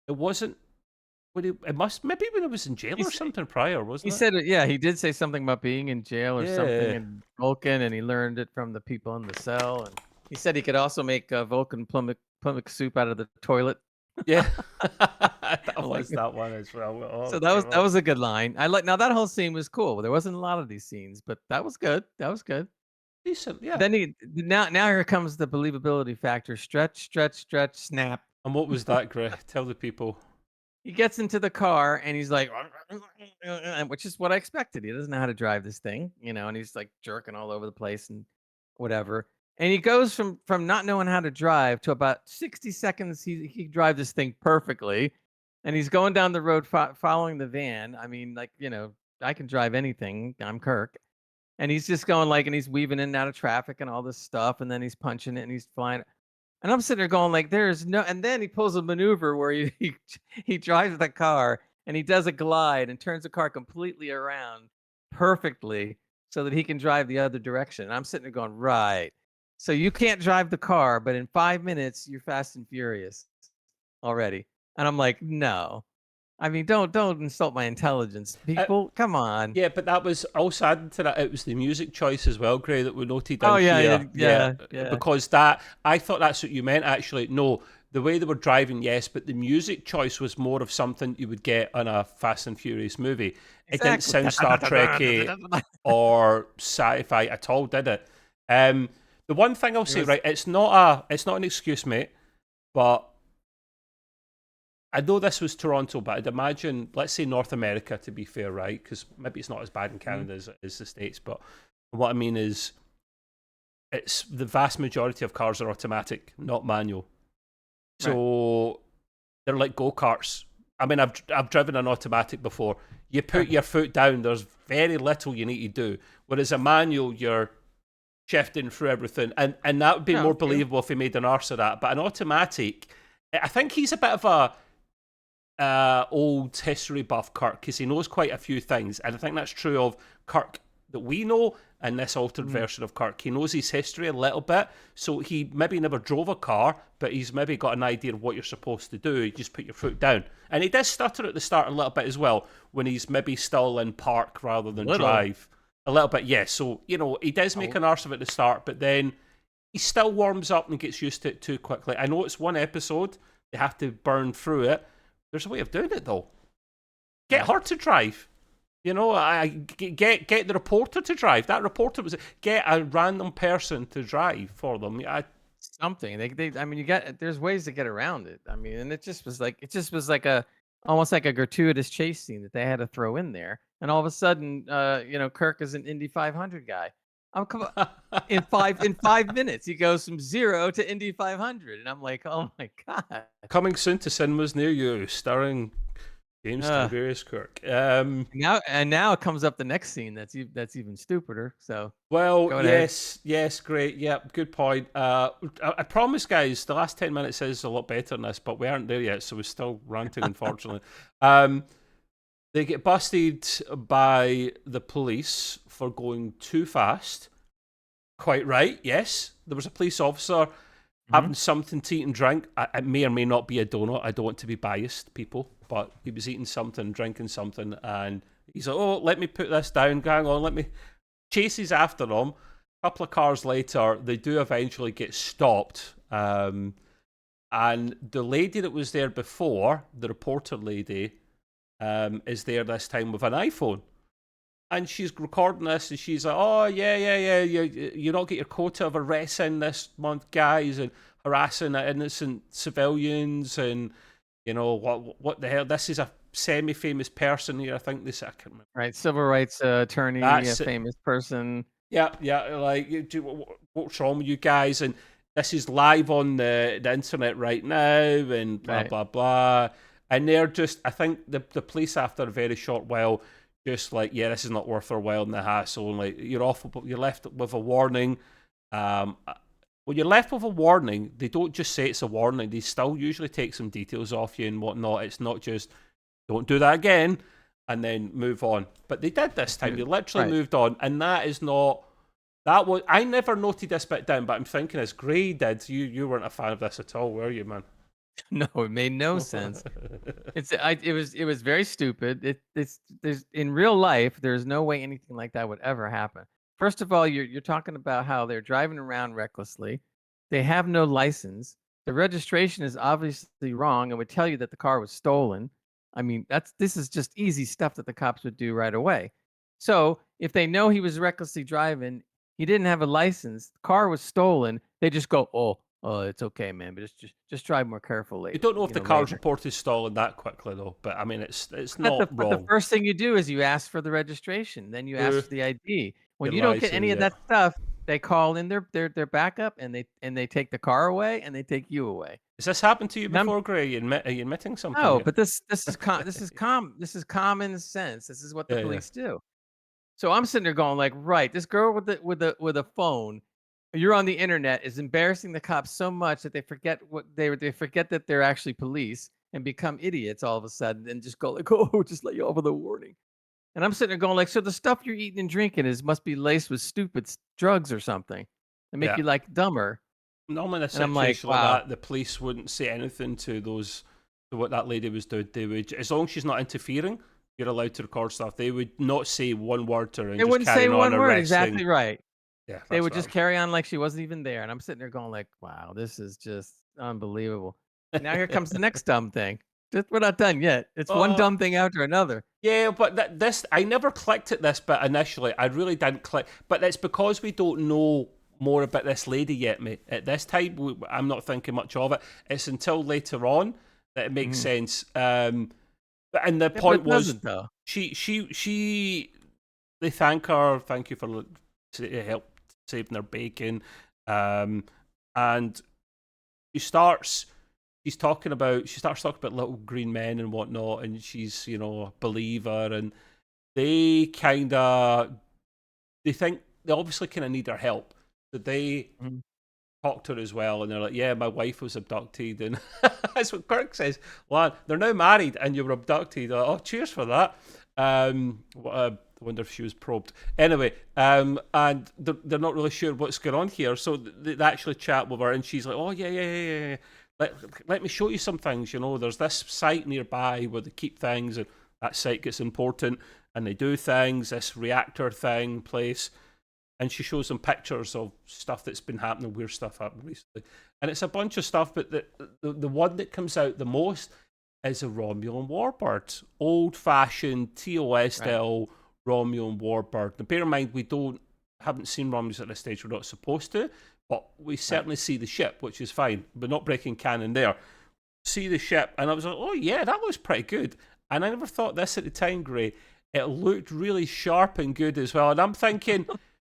[SPEAKER 1] it wasn't, it must, maybe when he was in jail
[SPEAKER 2] He
[SPEAKER 1] or
[SPEAKER 2] said,
[SPEAKER 1] something prior,
[SPEAKER 2] he
[SPEAKER 1] wasn't it?
[SPEAKER 2] said it, yeah, he did say something about being in jail or something
[SPEAKER 1] Yeah.
[SPEAKER 2] in Vulcan, and he learned it from the people in the cell. And he said he could also make Vulcan plummet soup out of the toilet.
[SPEAKER 1] Yeah. That
[SPEAKER 2] I'm like,
[SPEAKER 1] was that one as well.
[SPEAKER 2] so
[SPEAKER 1] Oh,
[SPEAKER 2] that
[SPEAKER 1] God.
[SPEAKER 2] was a good line. I like now that whole scene was cool. There wasn't a lot of these scenes, but that was good. That was good.
[SPEAKER 1] Decent, yeah.
[SPEAKER 2] Then now here comes the believability factor. Stretch, stretch, stretch, snap.
[SPEAKER 1] And what was that, Gray? Tell the people.
[SPEAKER 2] He gets into the car and he's like, which is what I expected. He doesn't know how to drive this thing, and he's like jerking all over the place and whatever. And he goes from not knowing how to drive to about 60 seconds. He drives this thing perfectly, and he's going down the road following the van. I mean, like I can drive anything. I'm Kirk, and he's just going like, and he's weaving in and out of traffic and all this stuff, and then he's punching it and he's flying. And I'm sitting there going like, there's no, and then he pulls a maneuver where he drives the car and he does a glide and turns the car completely around perfectly so that he can drive the other direction. And I'm sitting there going, right. So you can't drive the car, but in 5 minutes you're fast and furious already. And I'm like, no. I mean, don't insult my intelligence,
[SPEAKER 1] Uh,
[SPEAKER 2] people. Come on.
[SPEAKER 1] yeah, but that was also added to that. It was the music choice as well, Gray, that we noted
[SPEAKER 2] Oh
[SPEAKER 1] down
[SPEAKER 2] yeah, yeah,
[SPEAKER 1] here. Yeah,
[SPEAKER 2] yeah, yeah.
[SPEAKER 1] because that, I thought that's what you meant, actually. No, the way they were driving, yes, but the music choice was more of something you would get on a Fast and Furious movie. It didn't
[SPEAKER 2] Exactly.
[SPEAKER 1] sound Star Trek-y or sci-fi at all, did it? The one thing I'll
[SPEAKER 2] It
[SPEAKER 1] say,
[SPEAKER 2] was
[SPEAKER 1] right, it's not an excuse, mate, but I know this was Toronto, but I'd imagine, let's say North America to be fair, right? Because maybe it's not as bad in
[SPEAKER 2] mhm,
[SPEAKER 1] Canada as it is the States, but what I mean is it's the vast majority of cars are automatic, not manual.
[SPEAKER 2] right.
[SPEAKER 1] So they're like go-karts. I mean, I've driven an automatic before. You put your foot down, there's very little you need to do. Whereas a manual, you're shifting through everything. And that would be
[SPEAKER 2] No,
[SPEAKER 1] more
[SPEAKER 2] true.
[SPEAKER 1] believable if he made an arse of that. But an automatic, I think he's a bit of a old history buff Kirk because he knows quite a few things, and I think that's true of Kirk that we know and this altered
[SPEAKER 2] Mhm.
[SPEAKER 1] version of Kirk. He knows his history a little bit, so he maybe never drove a car, but he's maybe got an idea of what you're supposed to do. You just put your foot down, and he does stutter at the start a little bit as well when he's maybe still in park rather than
[SPEAKER 2] Little.
[SPEAKER 1] drive. A little bit, yes. So he does make
[SPEAKER 2] Oh,
[SPEAKER 1] an arse of it at the start, but then he still warms up and gets used to it too quickly. I know it's one episode; they have to burn through it. There's a way of doing it though. Get
[SPEAKER 2] right.
[SPEAKER 1] her to drive. Get the reporter to drive. That reporter was get a random person to drive for them.
[SPEAKER 2] Something. I mean, there's ways to get around it. I mean, and it just was like a almost like a gratuitous chase scene that they had to throw in there. And all of a sudden, Kirk is an Indy 500 guy. I'm come in 5 minutes. He goes from 0 to Indy 500, and I'm like, oh my god.
[SPEAKER 1] Coming soon to cinemas near you, starring James
[SPEAKER 2] Uh,
[SPEAKER 1] Tiberius Kirk.
[SPEAKER 2] now it comes up the next scene that's even stupider. So
[SPEAKER 1] Well,
[SPEAKER 2] go ahead.
[SPEAKER 1] yes, great. Yep, good point. I promise, guys, the last 10 minutes is a lot better than this, but we aren't there yet, so we're still ranting, unfortunately. They get busted by the police for going too fast. Quite right, yes. There was a police officer
[SPEAKER 2] Mhm.
[SPEAKER 1] having something to eat and drink. It may or may not be a donut. I don't want to be biased, people, but he was eating something, drinking something, and he's like, oh, let me put this down. Hang on, let me. Chases after them. A couple of cars later, they do eventually get stopped. And the lady that was there before, the reporter lady, is there this time with an iPhone. And she's recording this, and she's like, "Oh yeah, you not get your quota of arrests in this month, guys, and harassing innocent civilians, and what the hell? This is a semi-famous person here. I think this. I can't remember.
[SPEAKER 2] Right, civil rights attorney, a
[SPEAKER 1] That's it.
[SPEAKER 2] famous person.
[SPEAKER 1] Yeah. Like, what's wrong with you guys? And this is live on the internet right now, and blah
[SPEAKER 2] Right.
[SPEAKER 1] blah blah. And they're just, I think the police after a very short while, just like, yeah, this is not worth their while in the hassle, and like you're left with a warning. When you're left with a warning, they don't just say it's a warning. They still usually take some details off you and whatnot. It's not just don't do that again and then move on. But they did this time. They literally
[SPEAKER 2] Right.
[SPEAKER 1] moved on, and that is not. That was, I never noted this bit down, but I'm thinking as Gray did. You weren't a fan of this at all, were you, man?
[SPEAKER 2] No, it made no sense. It was very stupid. There's in real life, there's no way anything like that would ever happen. First of all, you're talking about how they're driving around recklessly. They have no license. The registration is obviously wrong and would tell you that the car was stolen. I mean, this is just easy stuff that the cops would do right away. So if they know he was recklessly driving, he didn't have a license, the car was stolen, they just go, oh, it's okay, man, but just drive more
[SPEAKER 1] You
[SPEAKER 2] carefully,
[SPEAKER 1] don't know if the car's
[SPEAKER 2] later.
[SPEAKER 1] reported stolen that quickly though. But I mean, it's
[SPEAKER 2] But
[SPEAKER 1] not
[SPEAKER 2] the
[SPEAKER 1] wrong.
[SPEAKER 2] first thing you do is you ask for the registration, then you ask
[SPEAKER 1] True.
[SPEAKER 2] for the ID. When
[SPEAKER 1] Your
[SPEAKER 2] you don't get any
[SPEAKER 1] license,
[SPEAKER 2] of
[SPEAKER 1] yeah.
[SPEAKER 2] that stuff, they call in their backup and they take the car away and they take you away.
[SPEAKER 1] Has this happened to you
[SPEAKER 2] And I'm
[SPEAKER 1] before, Gray? Are you admitting something
[SPEAKER 2] no,
[SPEAKER 1] here?
[SPEAKER 2] but this is common sense. This is what the
[SPEAKER 1] Yeah.
[SPEAKER 2] police do. So I'm sitting there going like, right, this girl with a phone, you're on the internet, is embarrassing the cops so much that they forget they forget that they're actually police and become idiots all of a sudden and just go like, oh, just let you off with a warning. And I'm sitting there going like, so the stuff you're eating and drinking is must be laced with stupid drugs or something to make
[SPEAKER 1] Yeah.
[SPEAKER 2] you like dumber.
[SPEAKER 1] Normally in a
[SPEAKER 2] And I'm like,
[SPEAKER 1] situation like
[SPEAKER 2] wow,
[SPEAKER 1] that, the police wouldn't say anything to what that lady was doing. They would, as long as she's not interfering, you're allowed to record stuff. They would not say one word to her and
[SPEAKER 2] they
[SPEAKER 1] just
[SPEAKER 2] wouldn't say
[SPEAKER 1] carrying on
[SPEAKER 2] one word.
[SPEAKER 1] arresting.
[SPEAKER 2] Exactly right.
[SPEAKER 1] Yeah,
[SPEAKER 2] They
[SPEAKER 1] that's
[SPEAKER 2] would
[SPEAKER 1] what
[SPEAKER 2] just carry on like she wasn't even there. And I'm sitting there going like, wow, this is just unbelievable. Now here comes the next dumb thing. Just we're not done yet. It's one
[SPEAKER 1] Oh,
[SPEAKER 2] dumb thing after another.
[SPEAKER 1] yeah, but this I never clicked at this bit initially. I really didn't click, but it's because we don't know more about this lady yet, mate. At this time, I'm not thinking much of it. It's until later on that it makes
[SPEAKER 2] Mhm.
[SPEAKER 1] sense. And the
[SPEAKER 2] Yeah, but
[SPEAKER 1] point
[SPEAKER 2] it
[SPEAKER 1] was,
[SPEAKER 2] doesn't though.
[SPEAKER 1] she they thank her, thank you for help saving their bacon, and she starts she starts talking about little green men and whatnot, and she's a believer, and they kind of they think they obviously kind of need her help, so they
[SPEAKER 2] Mhm.
[SPEAKER 1] talk to her as well, and they're like, yeah, my wife was abducted, and that's what Kirk says. Lad, they're now married and you were abducted. Oh, cheers for that. I wonder if she was probed. Anyway, and they're not really sure what's going on here, so they actually chat with her, and she's like, oh, yeah. Let me show you some things. There's this site nearby where they keep things, and that site gets important, and they do things, this reactor thing place, and she shows them pictures of stuff that's been happening, weird stuff happened recently, and it's a bunch of stuff. But the one that comes out the most is a Romulan warbird, old fashioned TOS
[SPEAKER 2] Right.
[SPEAKER 1] style Romulan warbird. Now, bear in mind, haven't seen Romulans at this stage. We're not supposed to, but we
[SPEAKER 2] Right.
[SPEAKER 1] certainly see the ship, which is fine. We're not breaking canon there. See the ship, and I was like, oh yeah, that looks pretty good. And I never thought this at the time, Gray. It looked really sharp and good as well. And I'm thinking,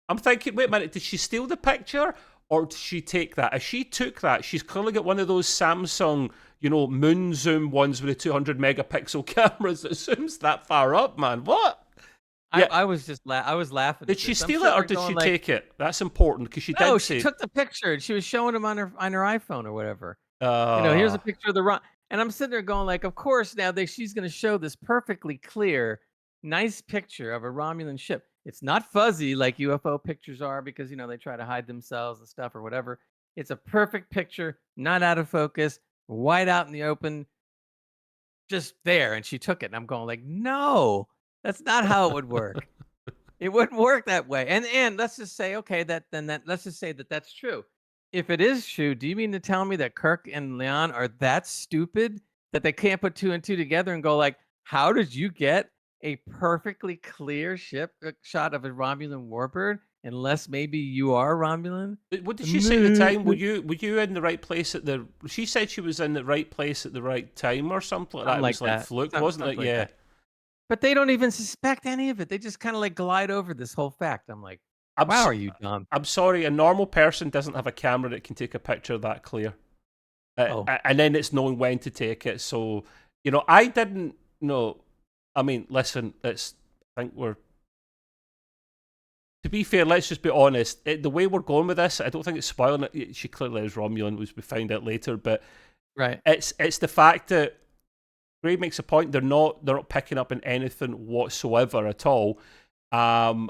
[SPEAKER 1] I'm thinking, wait a minute, did she steal the picture or did she take that? If she took that, she's clearly got one of those Samsung, moon zoom ones with the 200 megapixel cameras that zooms that far up, man. What? Yeah.
[SPEAKER 2] I was just I was laughing
[SPEAKER 1] Did
[SPEAKER 2] at
[SPEAKER 1] she
[SPEAKER 2] this. I'm
[SPEAKER 1] steal it or
[SPEAKER 2] sitting there
[SPEAKER 1] did
[SPEAKER 2] going
[SPEAKER 1] she
[SPEAKER 2] like,
[SPEAKER 1] take it? That's important because she
[SPEAKER 2] no,
[SPEAKER 1] did
[SPEAKER 2] she
[SPEAKER 1] say,
[SPEAKER 2] took the picture and she was showing him on her iPhone or whatever. Here's a
[SPEAKER 1] uh,
[SPEAKER 2] picture of the and I'm sitting there going like, of course now she's going to show this perfectly clear, nice picture of a Romulan ship. It's not fuzzy like UFO pictures are because they try to hide themselves and stuff or whatever. It's a perfect picture, not out of focus, wide out in the open, just there. And she took it, and I'm going like, no, that's not how it would work. It wouldn't work that way. And let's just say, okay, let's just say that that's true. If it is true, do you mean to tell me that Kirk and Leon are that stupid that they can't put two and two together and go like, how did you get a perfectly clear shot of a Romulan warbird unless maybe you are Romulan?
[SPEAKER 1] what did she say at the time? Were you in the right place at the? She said she was in the right place at the right time or something like that.
[SPEAKER 2] Something
[SPEAKER 1] It
[SPEAKER 2] like
[SPEAKER 1] was like
[SPEAKER 2] that.
[SPEAKER 1] fluke, wasn't it?
[SPEAKER 2] Something like
[SPEAKER 1] Yeah.
[SPEAKER 2] that. But they don't even suspect any of it. They just kind of like glide over this whole fact. I'm like,
[SPEAKER 1] I'm
[SPEAKER 2] wow,
[SPEAKER 1] so,
[SPEAKER 2] are you dumb?
[SPEAKER 1] I'm sorry. A normal person doesn't have a camera that can take a picture that clear,
[SPEAKER 2] Oh,
[SPEAKER 1] and then it's knowing when to take it. So I didn't know. I mean, listen. I think we're. To be fair, let's just be honest. The way we're going with this, I don't think it's spoiling it. She clearly is Romulan, which we find out later. But
[SPEAKER 2] right.
[SPEAKER 1] it's the fact that Gray makes a point. They're not picking up on anything whatsoever at all, and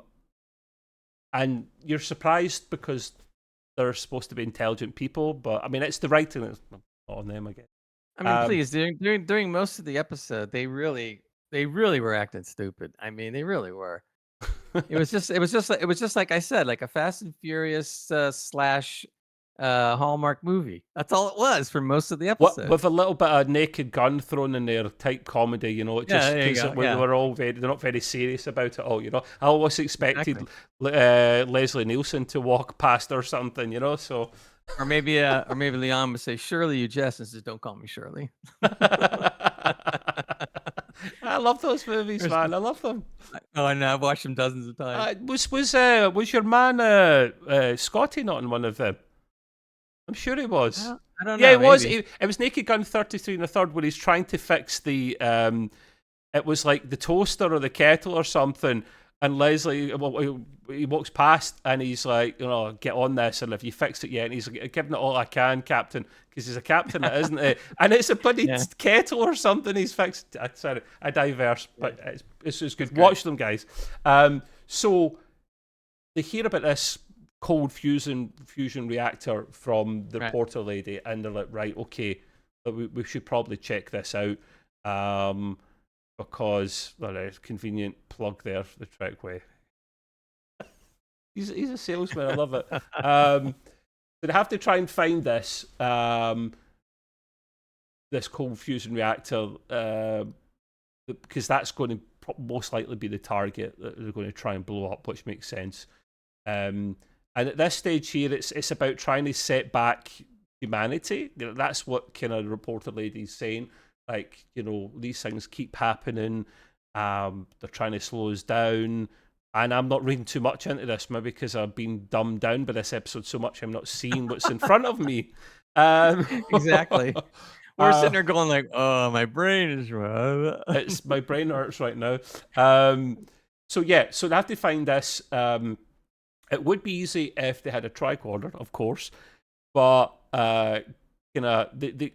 [SPEAKER 1] you're surprised because they're supposed to be intelligent people. But I mean, it's the writing that's not on them, I guess.
[SPEAKER 2] I mean, please, during most of the episode, they really were acting stupid. I mean, they really were. It was just like I said, like a Fast and Furious slash Hallmark movie. That's all it was for most of the
[SPEAKER 1] What
[SPEAKER 2] episode.
[SPEAKER 1] with a little bit of Naked Gun thrown in there, type comedy,
[SPEAKER 2] Yeah,
[SPEAKER 1] just
[SPEAKER 2] there you
[SPEAKER 1] because
[SPEAKER 2] go.
[SPEAKER 1] we're,
[SPEAKER 2] Yeah,
[SPEAKER 1] we're all they're not very serious about it all. I always expected
[SPEAKER 2] exactly.
[SPEAKER 1] Leslie Nielsen to walk past or something, So
[SPEAKER 2] Or maybe Leon would say, "Shirley, you jest," and says, "Don't call me Shirley."
[SPEAKER 1] I love those movies, man. I love them.
[SPEAKER 2] Oh, I know. I've watched them dozens of times.
[SPEAKER 1] Was your man Scotty not in one of them? I'm sure he
[SPEAKER 2] I
[SPEAKER 1] was.
[SPEAKER 2] don't, I don't
[SPEAKER 1] Yeah,
[SPEAKER 2] know.
[SPEAKER 1] it was.
[SPEAKER 2] Maybe.
[SPEAKER 1] It was Naked Gun 33 and a third where he's trying to fix the. It was like the toaster or the kettle or something. And Leslie, well, he walks past and he's like, get on this. And if you fixed it yet, and he's like, giving it all I can, Captain, because he's a captain, isn't it? And it's a bloody
[SPEAKER 2] Yeah.
[SPEAKER 1] kettle or something he's fixed. Sorry, I diverse, but
[SPEAKER 2] Yeah.
[SPEAKER 1] it's just good.
[SPEAKER 2] That's
[SPEAKER 1] Watch them, guys. So they hear about this cold fusion reactor from the
[SPEAKER 2] Right.
[SPEAKER 1] reporter lady, and they're like, right, okay, but we should probably check this out. Because convenient plug there for the Trekway. He's a salesman. I love it. So they have to try and find this this cold fusion reactor because that's going to most likely be the target that they're going to try and blow up, which makes sense. And at this stage here, it's about trying to set back humanity. That's what kind of reporter lady's saying. Like, these things keep happening. They're trying to slow us down. And I'm not reading too much into this, maybe because I've been dumbed down by this episode so much I'm not seeing what's in front of me.
[SPEAKER 2] Exactly. We're sitting there going like, "Oh, my brain is wrong."
[SPEAKER 1] It's my brain hurts right now. So they have to find this. It would be easy if they had a tricorder, of course, but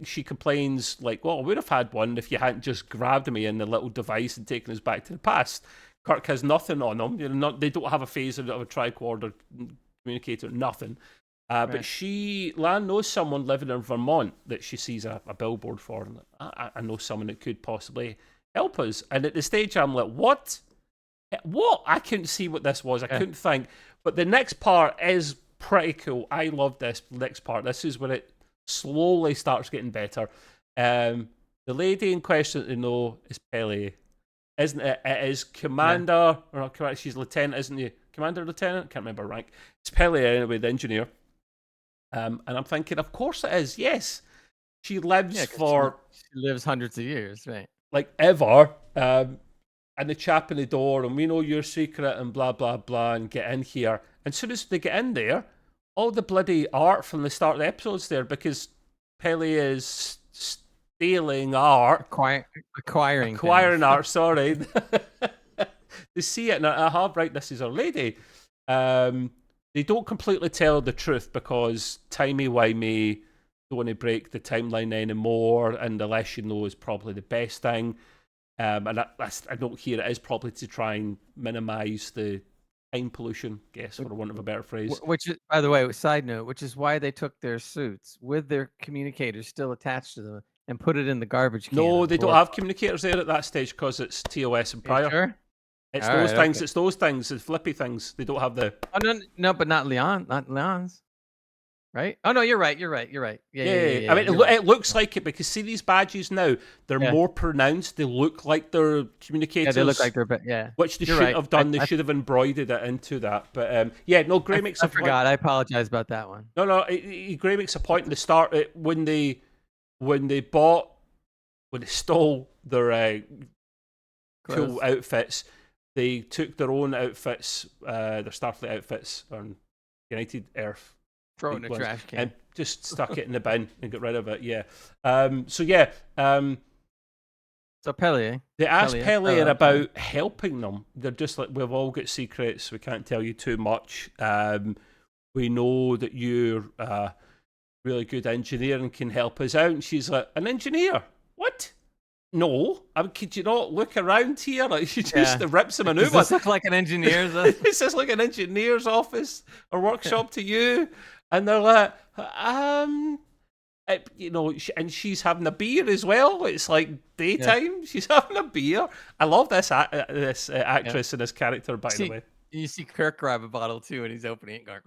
[SPEAKER 1] she complains like, well, I would have had one if you hadn't just grabbed me in the little device and taken us back to the past. Kirk has nothing on them. They don't have a phaser, they don't have a tricorder communicator, nothing.
[SPEAKER 2] Right.
[SPEAKER 1] But La'an knows someone living in Vermont that she sees a billboard for, and I know someone that could possibly help us. And at the stage, I'm like, what? What? I couldn't see what this was. I couldn't think. But the next part is pretty cool. I love this next part. This is where it slowly starts getting better. The lady in question to know is Pele, isn't it? It is Commander, or not Commander, she's Lieutenant, isn't she? Commander, Lieutenant? Can't remember her rank. It's Pele anyway, the engineer. And I'm thinking, of course it is, yes. She lives
[SPEAKER 2] She lives hundreds of years, right?
[SPEAKER 1] like ever. and the chap in the door, and we know your secret, and blah blah blah, and get in here. And as soon as they get in there, all the bloody art from the start of the episode's there because Peli is stealing art,
[SPEAKER 2] acquiring
[SPEAKER 1] art. Sorry, they see it and right, this is our lady. They don't completely tell the truth because timey-wimey don't want to break the timeline anymore, and the less you know is probably the best thing. And I don't hear it is probably to try and minimise the time pollution, guess, for want of a better phrase.
[SPEAKER 2] Which is, by the way, side note, which is why they took their suits with their communicators still attached to them and put it in the garbage can.
[SPEAKER 1] No, they don't have communicators there at that stage because it's TOS and prior.
[SPEAKER 2] Sure?
[SPEAKER 1] It's those things. Okay. It's those things. It's flippy things. They don't have the.
[SPEAKER 2] Oh no, but not La'an. Not La'an's. Right? Oh no, you're right. Yeah.
[SPEAKER 1] I mean, it looks like it because see these badges now. They're more pronounced. They look like they're communicators.
[SPEAKER 2] Yeah, they look like they're
[SPEAKER 1] which they should have done. They should have embroidered it into that. But no. Gray makes a point.
[SPEAKER 2] I forgot. I apologize about that one.
[SPEAKER 1] No. Gray makes a point in the start when they stole their cool outfits. They took their own outfits, their Starfleet outfits on United Earth.
[SPEAKER 2] Throw it in a trash can.
[SPEAKER 1] And just stuck it in the bin and got rid of it, yeah. So
[SPEAKER 2] Peli.
[SPEAKER 1] They asked Peli about helping them. They're just like, we've all got secrets, we can't tell you too much. We know that you're a really good engineer and can help us out. And she's like, an engineer? What? No, could you not look around here? Like she just rips him a new one.
[SPEAKER 2] Does this look like an engineer's?
[SPEAKER 1] Is this like an engineer's office or workshop to you? And they're like, and she's having a beer as well. It's like daytime. She's having a beer. I love this actress and this character, by the way.
[SPEAKER 2] You see Kirk grab a bottle too, and he's opening it. Going,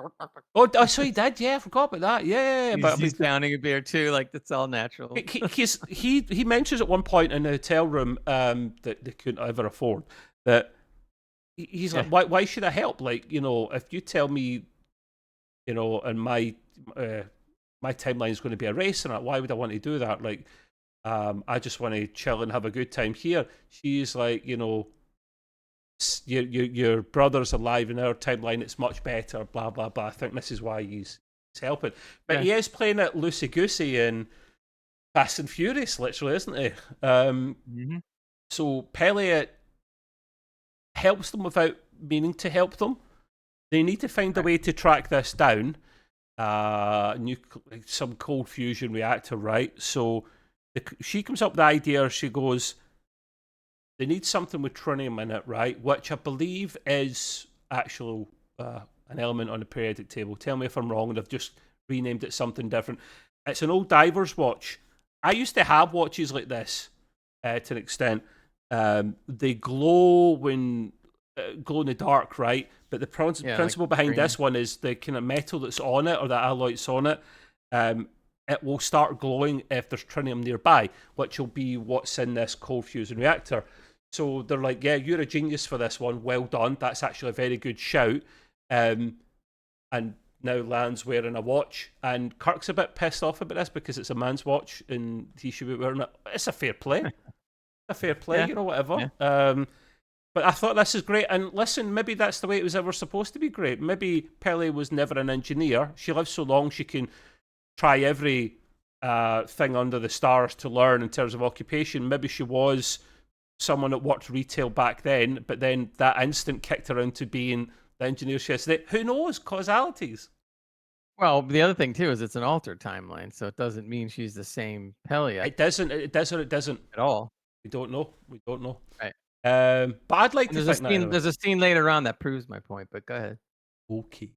[SPEAKER 1] oh, so he did. Yeah, I forgot about that. Yeah.
[SPEAKER 2] He's downing a beer too. Like that's all natural.
[SPEAKER 1] He mentions at one point in the hotel room that they couldn't ever afford that. He's like, why should I help? Like, if you tell me, and my timeline is going to be a race, and why would I want to do that? Like, I just want to chill and have a good time here. She's like, your brother's alive in our timeline, it's much better, blah blah blah. I think this is why he's helping, but he is playing it loosey goosey in Fast and Furious, literally, isn't he? So Peli helps them without meaning to help them. They need to find a way to track this down. Some cold fusion reactor, right? So she comes up with the idea. She goes, they need something with tritium in it, right? Which I believe is actual an element on the periodic table. Tell me if I'm wrong, and I've just renamed it something different. It's an old diver's watch. I used to have watches like this to an extent. They glow in the dark, right? But the principle behind this one is the kind of metal that's on it, or the alloy that's on it. It will start glowing if there's tritium nearby, which will be what's in this cold fusion reactor. So they're like, yeah, you're a genius for this one. Well done. That's actually a very good shout. And now La'an's wearing a watch, and Kirk's a bit pissed off about this because it's a man's watch and he should be wearing it. It's a fair play. Whatever. Yeah. But I thought this is great. And listen, maybe that's the way it was ever supposed to be great. Maybe Peli was never an engineer. She lives so long she can try every thing under the stars to learn in terms of occupation. Maybe she was someone that worked retail back then, but then that instant kicked her into being the engineer she is today. Who knows? Causalities.
[SPEAKER 2] Well, the other thing too is it's an altered timeline, so it doesn't mean she's the same Peli.
[SPEAKER 1] It doesn't. It doesn't
[SPEAKER 2] at all.
[SPEAKER 1] We don't know.
[SPEAKER 2] Right.
[SPEAKER 1] But I'd like to think
[SPEAKER 2] there's a scene later on that proves my point. But go ahead.
[SPEAKER 1] Okay.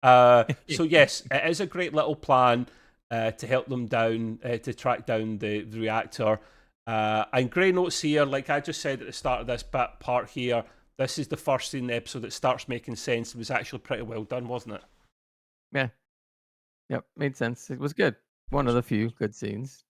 [SPEAKER 1] So yes, it is a great little plan to help them down, to track down the reactor. And Grey notes here, like I just said at the start of this part here, this is the first scene in the episode that starts making sense. It was actually pretty well done, wasn't it?
[SPEAKER 2] Yeah. Yep, made sense. It was good. One of the few good scenes.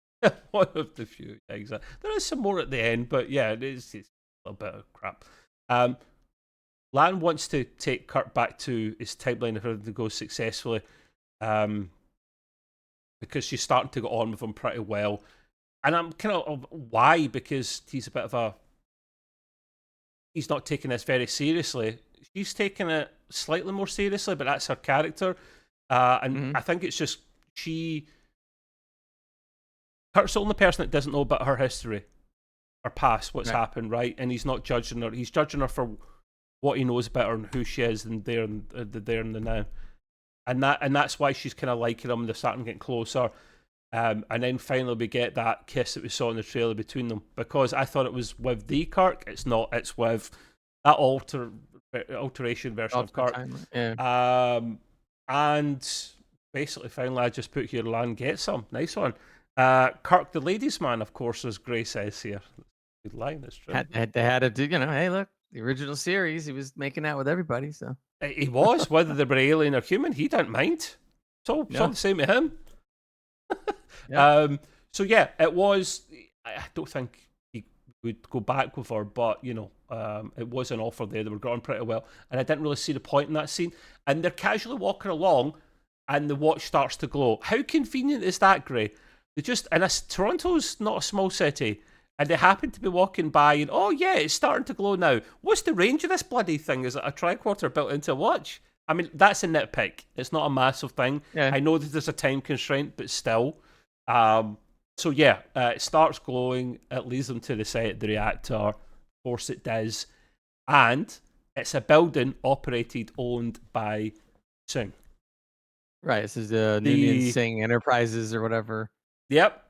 [SPEAKER 1] One of the few, exactly. There is some more at the end, but yeah, it's a little bit of crap. La'an wants to take Kirk back to his timeline if everything goes successfully, because she's starting to get on with him pretty well. And I'm kind of, why? Because he's a bit of a he's not taking this very seriously. She's taking it slightly more seriously, but that's her character. And I think it's just Kurt's the only person that doesn't know about her history, her past, what's happened, right? And he's not judging her. He's judging her for what he knows about her and who she is, and the there and the now. And that's why she's kind of liking him. They're starting getting closer. And then finally we get that kiss that we saw in the trailer between them, because I thought it was with the Kirk. It's not. It's with that alteration version of Kirk. And basically, finally, I just put here, La'an gets some. Nice one. Kirk, the ladies' man, of course, as Gray says here. Good line, that's true.
[SPEAKER 2] They had to do, hey, look, the original series, he was making out with everybody, so.
[SPEAKER 1] He was, whether they were alien or human, he didn't mind. It's all the same to him. So yeah, it was. I don't think he would go back with her, but it was an offer there. They were going pretty well, and I didn't really see the point in that scene. And they're casually walking along, and the watch starts to glow. How convenient is that, Gray? Toronto's not a small city, and they happen to be walking by, and oh yeah, it's starting to glow now. What's the range of this bloody thing? Is it a tricorder built into a watch? I mean, that's a nitpick. It's not a massive thing. Yeah. I know that there's a time constraint, but still. So yeah, it starts glowing. It leads them to the site of the reactor. Of course it does. And it's a building owned by Singh.
[SPEAKER 2] Right, this is the Noonien Singh Enterprises or whatever.
[SPEAKER 1] Yep.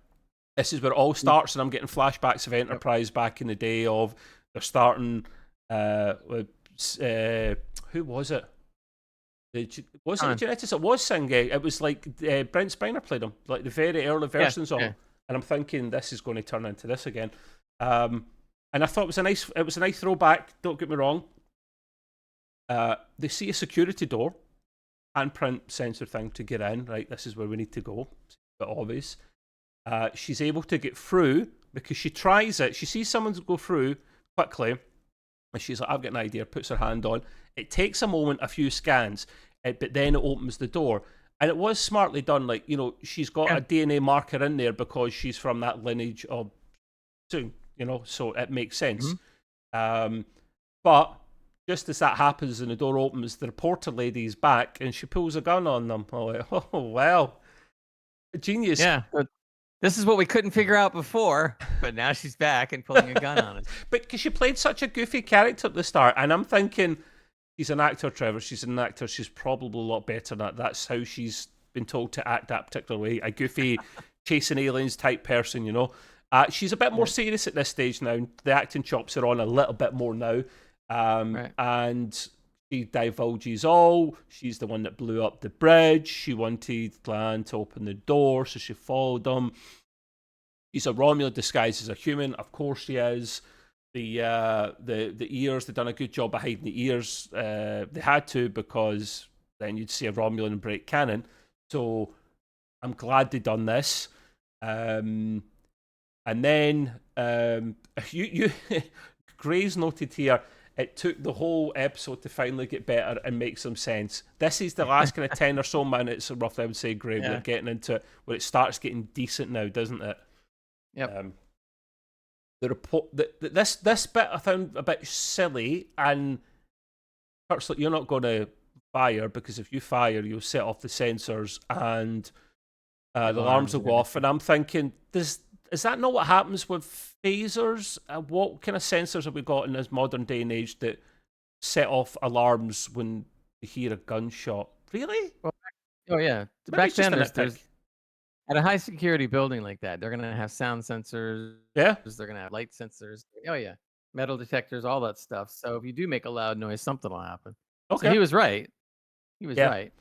[SPEAKER 1] This is where it all starts, and I'm getting flashbacks of Enterprise back in the day of they're starting with who was it? Was it the geneticists? It was Singh. It was like Brent Spiner played him, like the very early versions of him. And I'm thinking this is going to turn into this again. And I thought it was a nice throwback. Don't get me wrong. They see a security door, handprint sensor thing to get in. Right, this is where we need to go. It's a bit obvious. She's able to get through because she tries it. She sees someone go through quickly, and she's like, "I've got an idea." Puts her hand on. It takes a moment, a few scans, but then it opens the door. And it was smartly done. Like, she's got a DNA marker in there because she's from that lineage of Singh, so it makes sense. But just as that happens and the door opens, the reporter lady is back and she pulls a gun on them. I'm like, oh, well. Genius.
[SPEAKER 2] Yeah. This is what we couldn't figure out before, but now she's back and pulling a gun on us.
[SPEAKER 1] But because she played such a goofy character at the start, and I'm thinking, she's an actor, Trevor. She's an actor. She's probably a lot better than that. That's how she's been told to act that particular way. A goofy, chasing aliens type person, She's a bit more serious at this stage now. The acting chops are on a little bit more now. And she divulges all. She's the one that blew up the bridge. She wanted La'an to open the door, so she followed him. She's a Romulan disguised as a human. Of course she is. The ears, they've done a good job of hiding the ears. They had to, because then you'd see a Romulan break canon. So I'm glad they done this. And then you Gray's noted here, it took the whole episode to finally get better and make some sense. This is the last kind of 10 or so minutes, roughly, I would say, Gray, we're getting into it, where it starts getting decent now, doesn't it?
[SPEAKER 2] Yep.
[SPEAKER 1] The report, this bit I found a bit silly, and Kurt's like, you're not going to fire, because if you fire, you'll set off the sensors and the alarms will go off. And I'm thinking, is that not what happens with phasers? What kind of sensors have we got in this modern day and age that set off alarms when you hear a gunshot? Really?
[SPEAKER 2] Well, yeah.
[SPEAKER 1] Maybe
[SPEAKER 2] back then, there's at a high security building like that, they're going to have sound sensors.
[SPEAKER 1] Yeah.
[SPEAKER 2] They're going to have light sensors. Oh, yeah. Metal detectors, all that stuff. So if you do make a loud noise, something will happen. Okay. So he was right. He was right.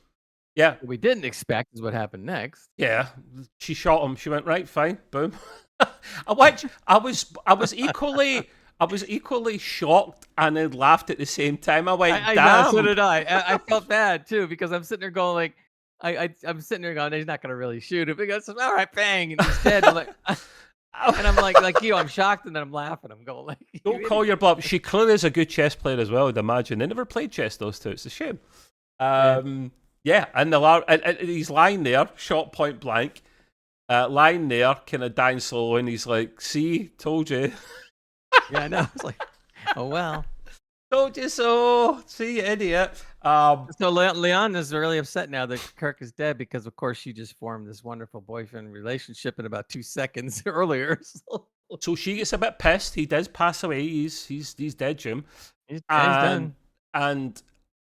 [SPEAKER 1] Yeah.
[SPEAKER 2] What we didn't expect is what happened next.
[SPEAKER 1] Yeah. She shot him. She went, right, fine, boom. I was equally shocked and then laughed at the same time. I went, damn.
[SPEAKER 2] So did I. I felt bad too, because I'm sitting there going like, I'm sitting there going, he's not gonna really shoot it. Because all right, bang, and he's dead. I'm like, and I'm like you, I'm shocked, and then I'm laughing. I'm going like,
[SPEAKER 1] don't call your bluff. She clearly is a good chess player as well, I'd imagine. They never played chess, those two. It's a shame. Yeah, and he's lying there, shot point blank, lying there, kind of dying slow, and he's like, "See, told you."
[SPEAKER 2] Yeah, I know. It's like, oh well.
[SPEAKER 1] Told you so. See, you idiot.
[SPEAKER 2] So Leon is really upset now that Kirk is dead because, of course, she just formed this wonderful boyfriend relationship in about 2 seconds earlier. So
[SPEAKER 1] So she gets a bit pissed. He does pass away. He's dead, Jim.
[SPEAKER 2] he's
[SPEAKER 1] And
[SPEAKER 2] done.
[SPEAKER 1] and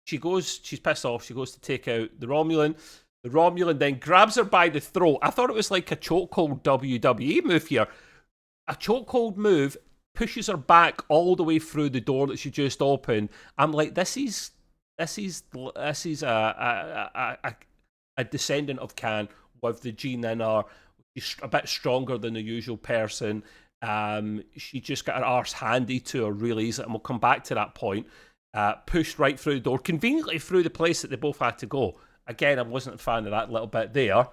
[SPEAKER 1] she's pissed off. She goes to take out the Romulan. The Romulan then grabs her by the throat. I thought it was like a chokehold WWE move here. A chokehold move pushes her back all the way through the door that she just opened. I'm like, this is a descendant of Khan with the gene in her. She's a bit stronger than the usual person. She just got her arse handy to her really easily, and we'll come back to that point. Pushed right through the door, conveniently through the place that they both had to go. Again, I wasn't a fan of that little bit there.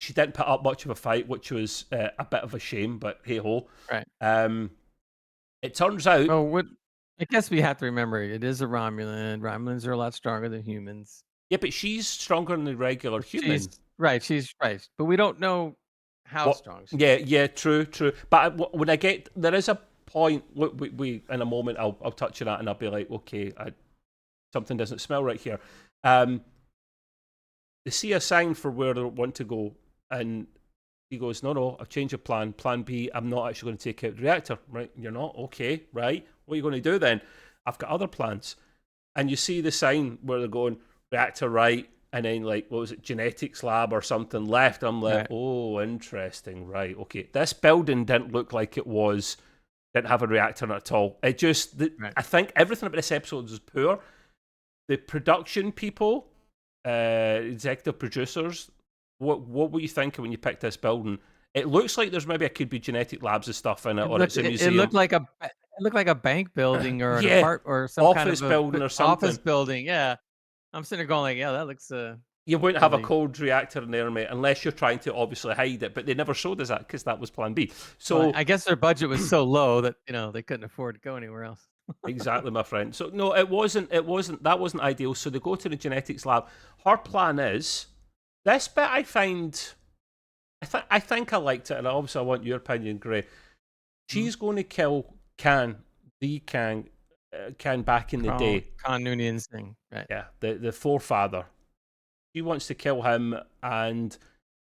[SPEAKER 1] She didn't put up much of a fight, which was a bit of a shame, but hey ho.
[SPEAKER 2] Right.
[SPEAKER 1] It turns out,
[SPEAKER 2] Oh, what? I guess we have to remember it is a Romulan. Romulans are a lot stronger than humans.
[SPEAKER 1] yeah, but she's stronger than the regular human.
[SPEAKER 2] She's right, but we don't know how
[SPEAKER 1] What?
[SPEAKER 2] strong she
[SPEAKER 1] Yeah,
[SPEAKER 2] is.
[SPEAKER 1] yeah, true. But when I get there is a point. We in a moment I'll touch on that and I'll be like, okay, something doesn't smell right here. They see a sign for where they want to go, and he goes, no, I've changed of plan. Plan B, I'm not actually going to take out the reactor. Right? You're not? Okay, right. What are you going to do then? I've got other plans. And you see the sign where they're going, reactor right, and then like, what was it, genetics lab or something left. I'm like,
[SPEAKER 2] Right.
[SPEAKER 1] oh, interesting. Right, okay. This building didn't look like didn't have a reactor in it at all. It just,
[SPEAKER 2] Right.
[SPEAKER 1] I think everything about this episode was poor. The production people, executive producers, what were you thinking when you picked this building? It looks like there's maybe it could be genetic labs and stuff in it, or it's a
[SPEAKER 2] It
[SPEAKER 1] museum.
[SPEAKER 2] looked like a bank building or an
[SPEAKER 1] Yeah,
[SPEAKER 2] apart or some kind
[SPEAKER 1] office
[SPEAKER 2] of a
[SPEAKER 1] building or
[SPEAKER 2] office
[SPEAKER 1] something.
[SPEAKER 2] building. Yeah, I'm sitting there going like, yeah, that looks
[SPEAKER 1] You wouldn't have a
[SPEAKER 2] really.
[SPEAKER 1] cold reactor in there, mate, unless you're trying to obviously hide it. But they never showed us that because that was Plan B.
[SPEAKER 2] Well,
[SPEAKER 1] So
[SPEAKER 2] I guess their budget was so low that they couldn't afford to go anywhere else.
[SPEAKER 1] exactly, my friend. So no, it wasn't. That wasn't ideal. So they go to the genetics lab. Her plan is this bit. I find. I think I liked it, and obviously I want your opinion, Gray.
[SPEAKER 2] Mhm.
[SPEAKER 1] She's going to kill Khan, Khan back in the day.
[SPEAKER 2] Khan Noonan's thing, right?
[SPEAKER 1] Yeah, the forefather. She wants to kill him, and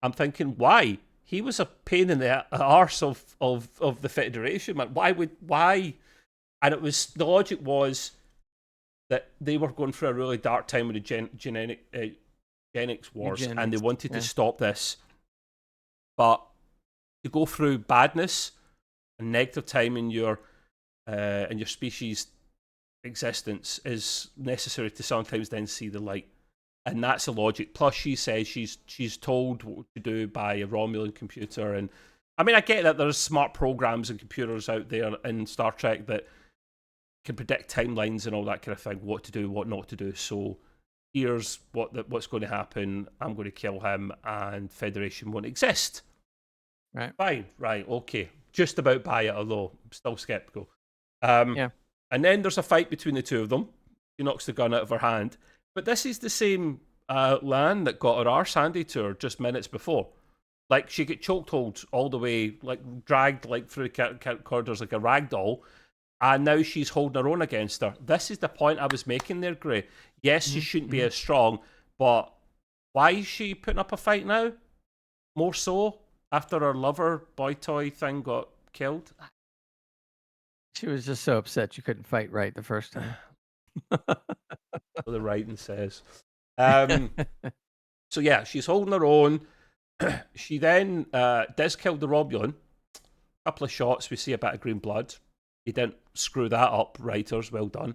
[SPEAKER 1] I'm thinking, why? He was a pain in the arse of the Federation, man. Why? And it was the logic was that they were going through a really dark time with the genetics wars, and they
[SPEAKER 2] Eugenics.
[SPEAKER 1] wanted to
[SPEAKER 2] Yeah.
[SPEAKER 1] stop this. But to go through badness and negative time in your species' existence is necessary to sometimes then see the light. And that's the logic. Plus, she says she's told what to do by a Romulan computer, and I mean, I get that there's smart programs and computers out there in Star Trek that can predict timelines and all that kind of thing, what to do, what not to do. So here's what's going to happen. I'm going to kill him, and Federation won't exist.
[SPEAKER 2] Right.
[SPEAKER 1] Fine, right, okay. Just about buy it, although I'm still skeptical.
[SPEAKER 2] Yeah.
[SPEAKER 1] And then there's a fight between the two of them. She knocks the gun out of her hand. But this is the same La'an that got her arse handed to her just minutes before. Like, she got choked hold all the way, like, dragged like through the corridors like a rag doll, and now she's holding her own against her. This is the point I was making there, Gray. Yes, she shouldn't be as strong, but why is she putting up a fight now? More so after her lover boy toy thing got killed.
[SPEAKER 2] She was just so upset you couldn't fight right the first time.
[SPEAKER 1] The writing says. So yeah, she's holding her own. She then does kill the Romulan. A couple of shots, we see a bit of green blood. He didn't screw that up, writers, well done.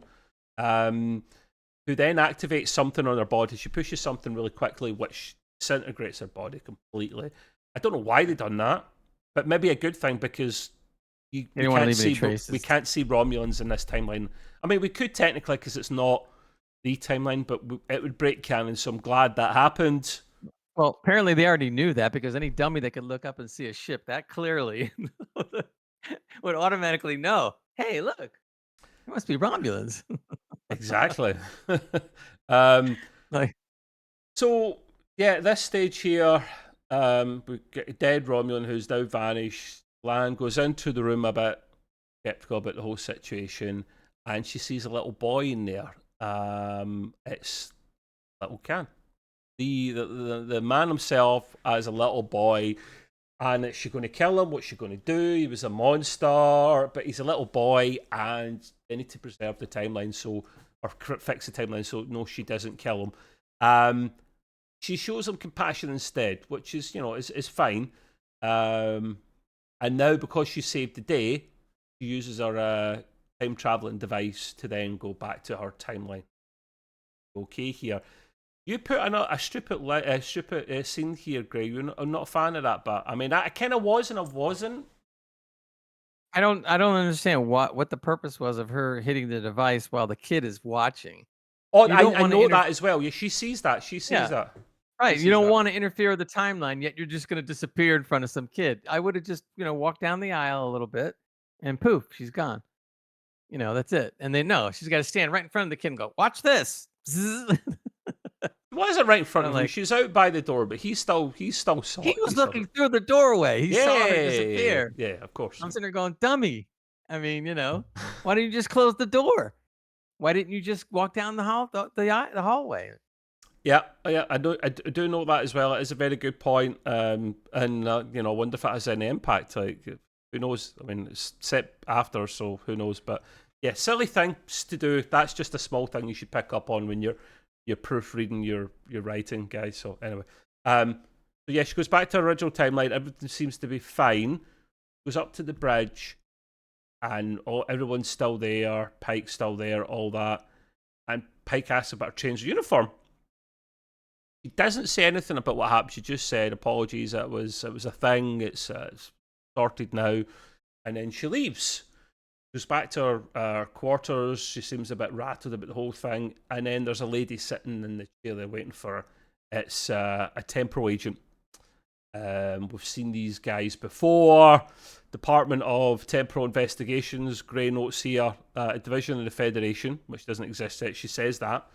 [SPEAKER 1] Who then activates something on her body. She pushes something really quickly, which disintegrates her body completely. I don't know why they done that, but maybe a good thing because we can't see Romulans in this timeline. I mean, we could technically because it's not the timeline, but it would break canon. So I'm glad that happened.
[SPEAKER 2] Well, apparently they already knew that because any dummy that could look up and see a ship that clearly would automatically know. Hey, look, it must be Romulans.
[SPEAKER 1] Exactly.
[SPEAKER 2] Like,
[SPEAKER 1] So yeah, at this stage here, we get a dead Romulan who's now vanished. La'an goes into the room a bit skeptical about the whole situation, and she sees a little boy in there. It's little Can. The man himself as a little boy, and is she going to kill him? What's she going to do? He was a monster, but he's a little boy, and they need to preserve the timeline, or fix the timeline, so no, she doesn't kill him. She shows him compassion instead, which is is fine. And now because she saved the day, she uses her time traveling device to then go back to her timeline. Okay, here. You put a stupid scene here, Greg. I'm not a fan of that, but I mean, I kind of was and I wasn't.
[SPEAKER 2] I don't understand what the purpose was of her hitting the device while the kid is watching.
[SPEAKER 1] Oh,
[SPEAKER 2] You don't
[SPEAKER 1] I
[SPEAKER 2] want
[SPEAKER 1] know
[SPEAKER 2] to
[SPEAKER 1] that as well. Yeah, she sees that. She sees
[SPEAKER 2] yeah,
[SPEAKER 1] that. She
[SPEAKER 2] right. You
[SPEAKER 1] sees
[SPEAKER 2] don't
[SPEAKER 1] that.
[SPEAKER 2] want to interfere with the timeline, yet you're just going to disappear in front of some kid. I would have just, walked down the aisle a little bit and poof, she's gone. That's it. And they know she's got to stand right in front of the kid and go, watch this.
[SPEAKER 1] It wasn't right in front of him.
[SPEAKER 2] Like,
[SPEAKER 1] She's out by the door, but he still saw
[SPEAKER 2] he
[SPEAKER 1] it. He
[SPEAKER 2] was
[SPEAKER 1] saw
[SPEAKER 2] looking
[SPEAKER 1] it.
[SPEAKER 2] through the doorway. He saw her
[SPEAKER 1] Yeah,
[SPEAKER 2] disappear.
[SPEAKER 1] yeah, of course.
[SPEAKER 2] I'm sitting there going, dummy. I mean, why didn't you just close the door? Why didn't you just walk down the the hallway?
[SPEAKER 1] Yeah, yeah, I do know that as well. It is a very good point. And I wonder if it has any impact. Like, who knows? I mean, it's set after, so who knows? But yeah, silly things to do. That's just a small thing you should pick up on when you're proofreading your writing, guys. So anyway, so yeah, she goes back to her original timeline. Everything seems to be fine. Goes up to the bridge, and everyone's still there. Pike's still there. All that, and Pike asks about her change of uniform. She doesn't say anything about what happened. She just said apologies. It was a thing. It's sorted now, and then she leaves. Goes back to her quarters. She seems a bit rattled about the whole thing, and then there's a lady sitting in the chair there waiting for her. It's a temporal agent. We've seen these guys before. Department of Temporal Investigations, grey notes here, a division of the Federation, which doesn't exist yet. She says that.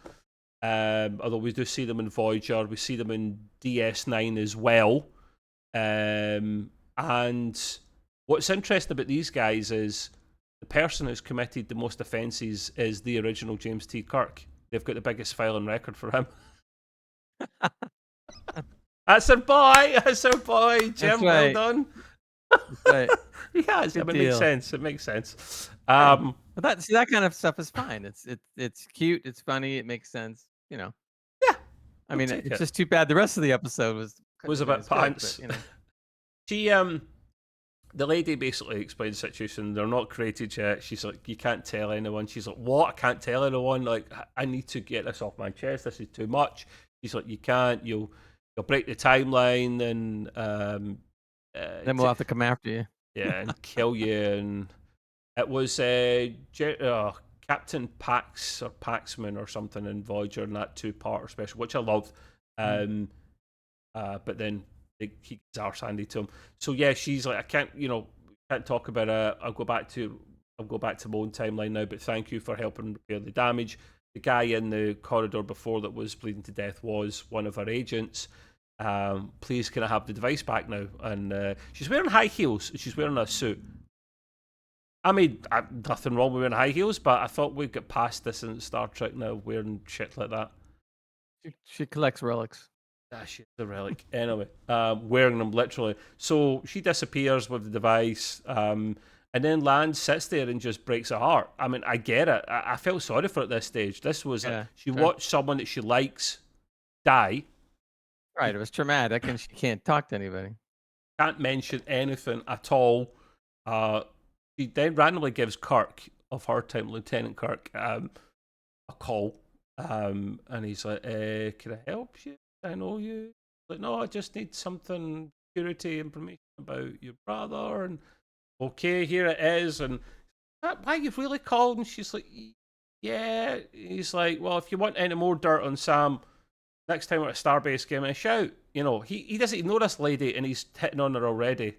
[SPEAKER 1] Although we do see them in Voyager, we see them in DS9 as well. And what's interesting about these guys is the person who's committed the most offences is the original James T. Kirk. They've got the biggest file on record for him. That's our boy! That's our boy, Jim.
[SPEAKER 2] Right.
[SPEAKER 1] Well done.
[SPEAKER 2] Right.
[SPEAKER 1] Yes,
[SPEAKER 2] Good
[SPEAKER 1] it makes
[SPEAKER 2] deal.
[SPEAKER 1] sense. It makes sense.
[SPEAKER 2] But that kind of stuff is fine. It's cute. It's funny. It makes sense.
[SPEAKER 1] Yeah,
[SPEAKER 2] I
[SPEAKER 1] I'll
[SPEAKER 2] mean,
[SPEAKER 1] take
[SPEAKER 2] it's
[SPEAKER 1] it.
[SPEAKER 2] just too bad the rest of the episode was
[SPEAKER 1] Was a
[SPEAKER 2] wasn't
[SPEAKER 1] bit
[SPEAKER 2] as good,
[SPEAKER 1] pants.
[SPEAKER 2] but,
[SPEAKER 1] She the lady basically explains the situation. They're not created yet. She's like, you can't tell anyone. She's like, what? I can't tell anyone. Like, I need to get this off my chest. This is too much. She's like, you can't. You'll break the timeline, and
[SPEAKER 2] then we'll have to come after you.
[SPEAKER 1] yeah, and kill you. And it was Captain Pax or Paxman or something in Voyager in that 2-part special, which I loved. But then he gets arse handy to him. So yeah, she's like, I can't talk about it. I'll go back to my own timeline now. But thank you for helping repair the damage. The guy in the corridor before that was bleeding to death was one of our agents. Please, can I have the device back now? And she's wearing high heels. She's wearing a suit. I mean, nothing wrong with wearing high heels, but I thought we'd get past this in Star Trek now, wearing shit like that.
[SPEAKER 2] She collects relics.
[SPEAKER 1] She's a relic. Anyway, wearing them literally. So she disappears with the device, and then La'an sits there and just breaks her heart. I mean, I get it. I felt sorry for her at this stage. This was she watched someone that she likes die.
[SPEAKER 2] Right, it was traumatic, and she can't talk to anybody.
[SPEAKER 1] Can't mention anything at all. She then randomly gives Kirk, of her time, Lieutenant Kirk, a call. And he's like, can I help you? I know you. Like, no, I just need something, security information about your brother. And okay, here it is. And why you've really called? And she's like, yeah. He's like, well, if you want any more dirt on Sam, next time we're at Starbase, give me a shout. He doesn't even know this lady, and he's hitting on her already.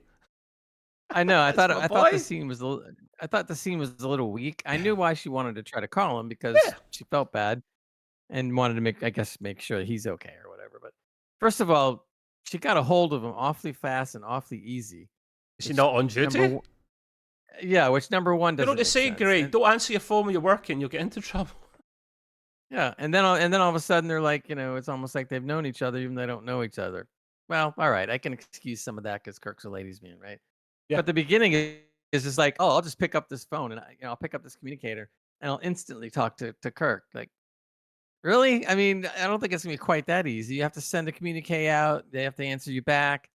[SPEAKER 2] I know. I thought the scene was a little weak. I knew why she wanted to try to call him because she felt bad and wanted to make sure that he's okay or whatever. But first of all, she got a hold of him awfully fast and awfully easy.
[SPEAKER 1] Is she not on duty?
[SPEAKER 2] Yeah, which number one
[SPEAKER 1] You know what
[SPEAKER 2] doesn't
[SPEAKER 1] they
[SPEAKER 2] make
[SPEAKER 1] say,
[SPEAKER 2] sense.
[SPEAKER 1] Gray?
[SPEAKER 2] And
[SPEAKER 1] Don't answer your phone when you're working, you'll get into trouble.
[SPEAKER 2] yeah, and then all of a sudden they're like, it's almost like they've known each other even though they don't know each other. Well, all right, I can excuse some of that because Kirk's a ladies' man, right?
[SPEAKER 1] Yeah.
[SPEAKER 2] But the beginning is just like, oh, I'll just pick up this phone and I'll pick up this communicator and I'll instantly talk to Kirk. Like, really? I mean, I don't think it's gonna be quite that easy. You have to send a communique out. They have to answer you back.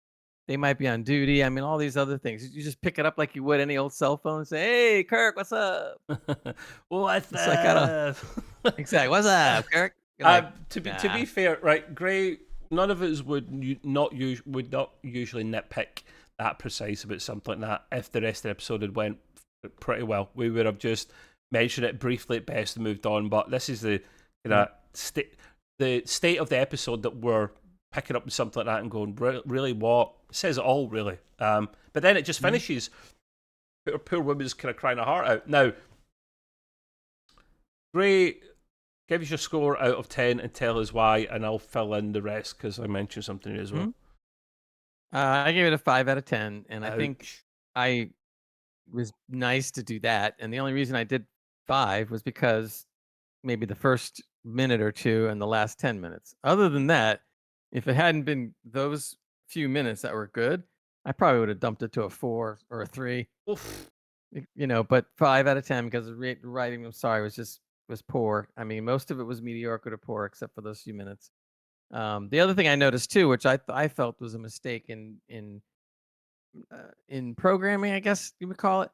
[SPEAKER 2] They might be on duty. I mean, all these other things. You just pick it up like you would any old cell phone and say, "Hey, Kirk, what's up?"
[SPEAKER 1] What's
[SPEAKER 2] It's like, I don't
[SPEAKER 1] up?
[SPEAKER 2] exactly. What's up, Kirk? You're like,
[SPEAKER 1] To be
[SPEAKER 2] nah.
[SPEAKER 1] fair, right, Gray, none of us would not usually nitpick that precise about something like that if the rest of the episode had went pretty well. We would have just mentioned it briefly at best and moved on. But this is the kind
[SPEAKER 2] Yeah.
[SPEAKER 1] of the state of the episode that we're picking up with something like that and going, really, what? It says it all, really. But then it just
[SPEAKER 2] Mhm.
[SPEAKER 1] finishes. Poor woman's kind of crying her heart out. Now, Gray, give us your score out of 10 and tell us why, and I'll fill in the rest because I mentioned something as well.
[SPEAKER 2] Mhm. I gave it a 5 out of 10, and I think
[SPEAKER 1] Ouch.
[SPEAKER 2] I was nice to do that. And the only reason I did 5 was because maybe the first minute or two and the last 10 minutes. Other than that, if it hadn't been those few minutes that were good, I probably would have dumped it to a 4 or a 3.
[SPEAKER 1] Oof.
[SPEAKER 2] But 5 out of 10 because the writing, I'm sorry, was poor. I mean, most of it was mediocre to poor, except for those few minutes. The other thing I noticed too, which I felt was a mistake in programming, I guess you would call it.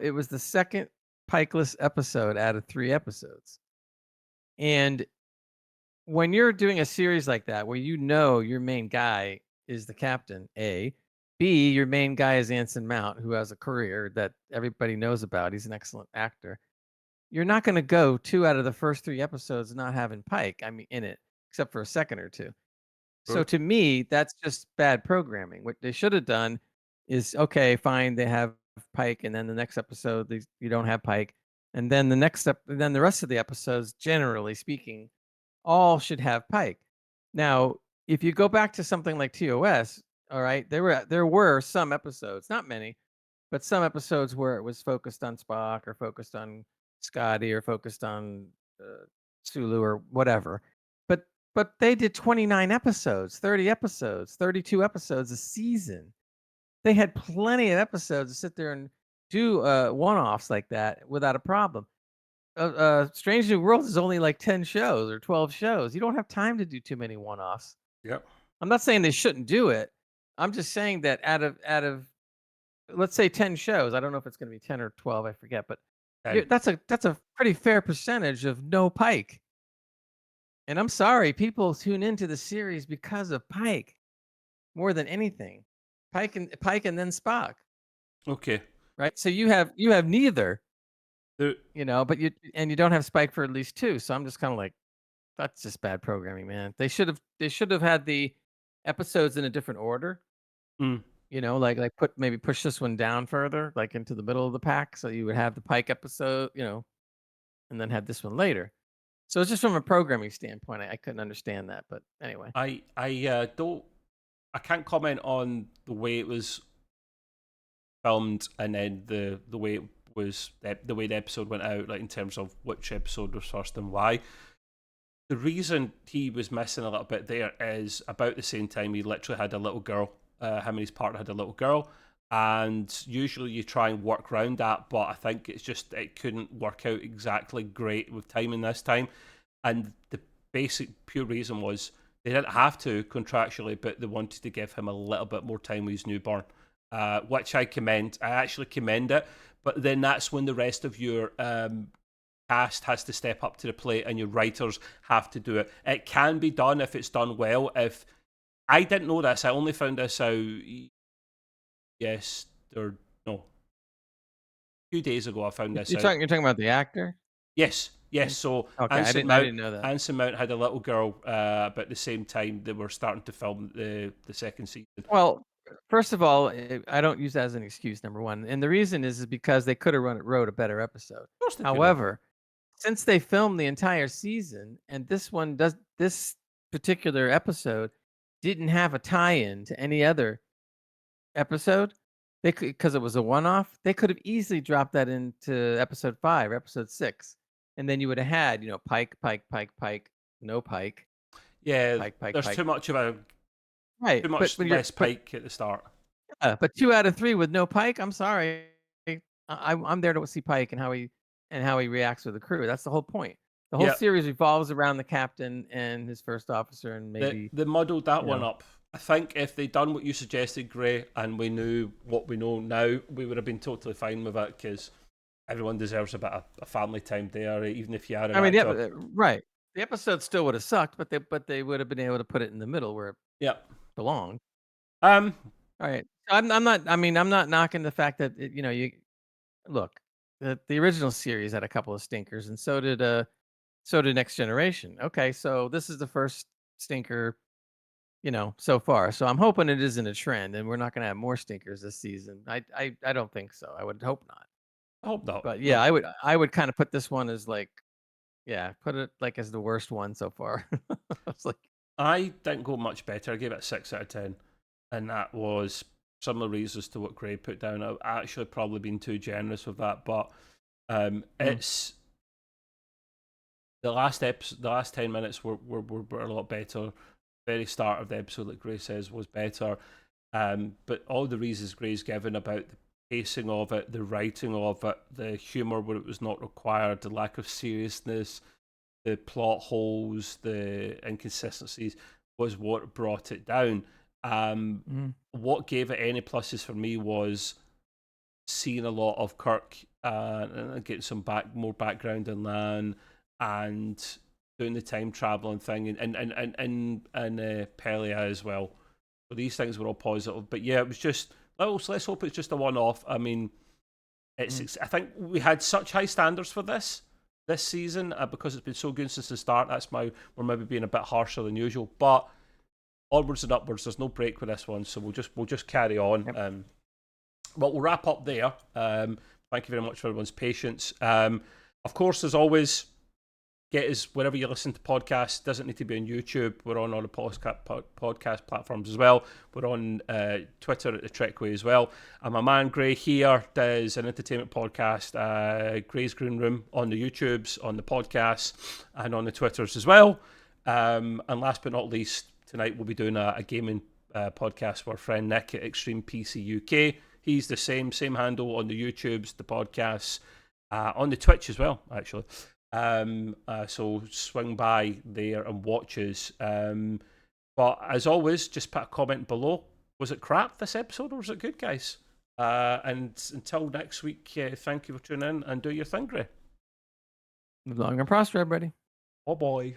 [SPEAKER 2] It was the second Pikeless episode out of 3 episodes, and when you're doing a series like that, where your main guy is the captain, B, your main guy is Anson Mount, who has a career that everybody knows about. He's an excellent actor. You're not going to go 2 out of the first 3 episodes not having Pike. I mean, in it, except for a second or two. So
[SPEAKER 1] True.
[SPEAKER 2] to me, that's just bad programming. What they should have done is, okay, fine, they have Pike, and then the next episode you don't have Pike, and then then the rest of the episodes, generally speaking, all should have Pike. Now, if you go back to something like TOS, all right, there were some episodes, not many, but some episodes where it was focused on Spock or focused on Scotty or focused on Sulu or whatever. But they did 29 episodes, 30 episodes, 32 episodes a season. They had plenty of episodes to sit there and do one-offs like that without a problem. Strange New Worlds is only like 10 shows or 12 shows. You don't have time to do too many one-offs.
[SPEAKER 1] Yep.
[SPEAKER 2] I'm not saying they shouldn't do it. I'm just saying that out of let's say 10 shows, I don't know if it's going to be 10 or 12, I forget, but
[SPEAKER 1] And
[SPEAKER 2] that's a pretty fair percentage of no Pike. And I'm sorry, people tune into the series because of Pike more than anything. Pike and then Spock,
[SPEAKER 1] okay.
[SPEAKER 2] right? So you have neither,
[SPEAKER 1] The,
[SPEAKER 2] but you don't have Spike for at least 2. So I'm just kind of like, that's just bad programming, man. They should have had the episodes in a different order.
[SPEAKER 1] mm,
[SPEAKER 2] Like push this one down further, like into the middle of the pack, so you would have the Pike episode, and then have this one later. So it's just from a programming standpoint, I couldn't understand that. But anyway,
[SPEAKER 1] I don't. I can't comment on the way it was filmed and then the way it was the way the episode went out, like in terms of which episode was first and why. The reason he was missing a little bit there is about the same time he literally had a little girl. Him and his partner had a little girl, and usually you try and work around that, but I think it's just it couldn't work out exactly great with timing this time. And the basic pure reason was they didn't have to contractually, but they wanted to give him a little bit more time with his newborn, which I commend. I actually commend it. But then that's when the rest of your cast has to step up to the plate and your writers have to do it. It can be done if it's done well. If I didn't know this, I only found this out yes or no, a few days ago. I found this
[SPEAKER 2] you're
[SPEAKER 1] out.
[SPEAKER 2] talking about the actor.
[SPEAKER 1] Yes, yes. So
[SPEAKER 2] Okay, I
[SPEAKER 1] Anson
[SPEAKER 2] didn't I
[SPEAKER 1] Mount,
[SPEAKER 2] didn't know that.
[SPEAKER 1] Anson Mount had a little girl about the same time they were starting to film the second season. Of
[SPEAKER 2] Well, first of all, I don't use that as an excuse. Number one, and the reason is because they could have wrote a better episode.
[SPEAKER 1] course they could have.
[SPEAKER 2] However, since they filmed the entire season, and this particular episode didn't have a tie-in to any other episode, They could, because it was a one-off. They could have easily dropped that into episode 5, or episode 6, and then you would have had, Pike, Pike, Pike, Pike, no Pike,
[SPEAKER 1] Yeah,
[SPEAKER 2] Pike, Pike,
[SPEAKER 1] there's
[SPEAKER 2] Pike.
[SPEAKER 1] too
[SPEAKER 2] Right,
[SPEAKER 1] much
[SPEAKER 2] but
[SPEAKER 1] less Pike at the start.
[SPEAKER 2] but 2 out of 3 with no Pike. I'm sorry, I'm there to see Pike and how he reacts with the crew. That's the whole point. The whole
[SPEAKER 1] Yeah,
[SPEAKER 2] series revolves around the captain and his first officer, and maybe
[SPEAKER 1] they muddled that
[SPEAKER 2] you
[SPEAKER 1] one
[SPEAKER 2] know.
[SPEAKER 1] up. I think if they'd done what you suggested, Gray, and we knew what we know now, we would have been totally fine with it because everyone deserves a bit of a family time there, even if you are an
[SPEAKER 2] I mean,
[SPEAKER 1] actor.
[SPEAKER 2] right. The episode still would have sucked, but they would have been able to put it in the middle where it
[SPEAKER 1] Yeah.
[SPEAKER 2] belonged.
[SPEAKER 1] Um.
[SPEAKER 2] All right. I'm not. I mean, I'm not knocking the fact that you look. The original series had a couple of stinkers, and so did Next Generation. Okay, so this is the first stinker, so far. So I'm hoping it isn't a trend, and we're not going to have more stinkers this season. I don't think so. I would hope not.
[SPEAKER 1] I hope not.
[SPEAKER 2] But yeah,
[SPEAKER 1] No.
[SPEAKER 2] I would kind of put this one as like, yeah, put it like as the worst one so far. It's like,
[SPEAKER 1] I didn't go much better. I gave it a 6 out of 10, and that was similar reasons to what Gray put down. I've actually probably been too generous with that, but it's the last 10 minutes were a lot better. Very start of the episode, like Gray says, was better. But all the reasons Gray's given about the pacing of it, the writing of it, the humour where it was not required, the lack of seriousness, the plot holes, the inconsistencies was what brought it down. What gave it any pluses for me was seeing a lot of Kirk and getting some more background in Lan and doing the time traveling thing and Pelia as well. So these things were all positive. But yeah, it was just let's hope it's just a one off. I mean, I think we had such high standards for this season because it's been so good since the start. That's why we're maybe being a bit harsher than usual. But onwards and upwards, there's no break with this one, so we'll just carry on.
[SPEAKER 2] Yep.
[SPEAKER 1] But we'll wrap up there. Thank you very much for everyone's patience. Of course, as always, get us wherever you listen to podcasts. Doesn't need to be on YouTube. We're on all the podcast platforms as well. We're on Twitter at the Trekway as well. And my man Gray here does an entertainment podcast, Gray's Green Room, on the YouTubes, on the podcasts, and on the Twitters as well. And last but not least, tonight we'll be doing a gaming podcast with our friend Nick at Extreme PC UK. He's the same handle on the YouTubes, the podcasts, on the Twitch as well, actually. So swing by there and watch us. But as always, just put a comment below. Was it crap this episode or was it good, guys? And until next week, thank you for tuning in and do your thing, Gray.
[SPEAKER 2] Live long and prosper, everybody.
[SPEAKER 1] Oh boy.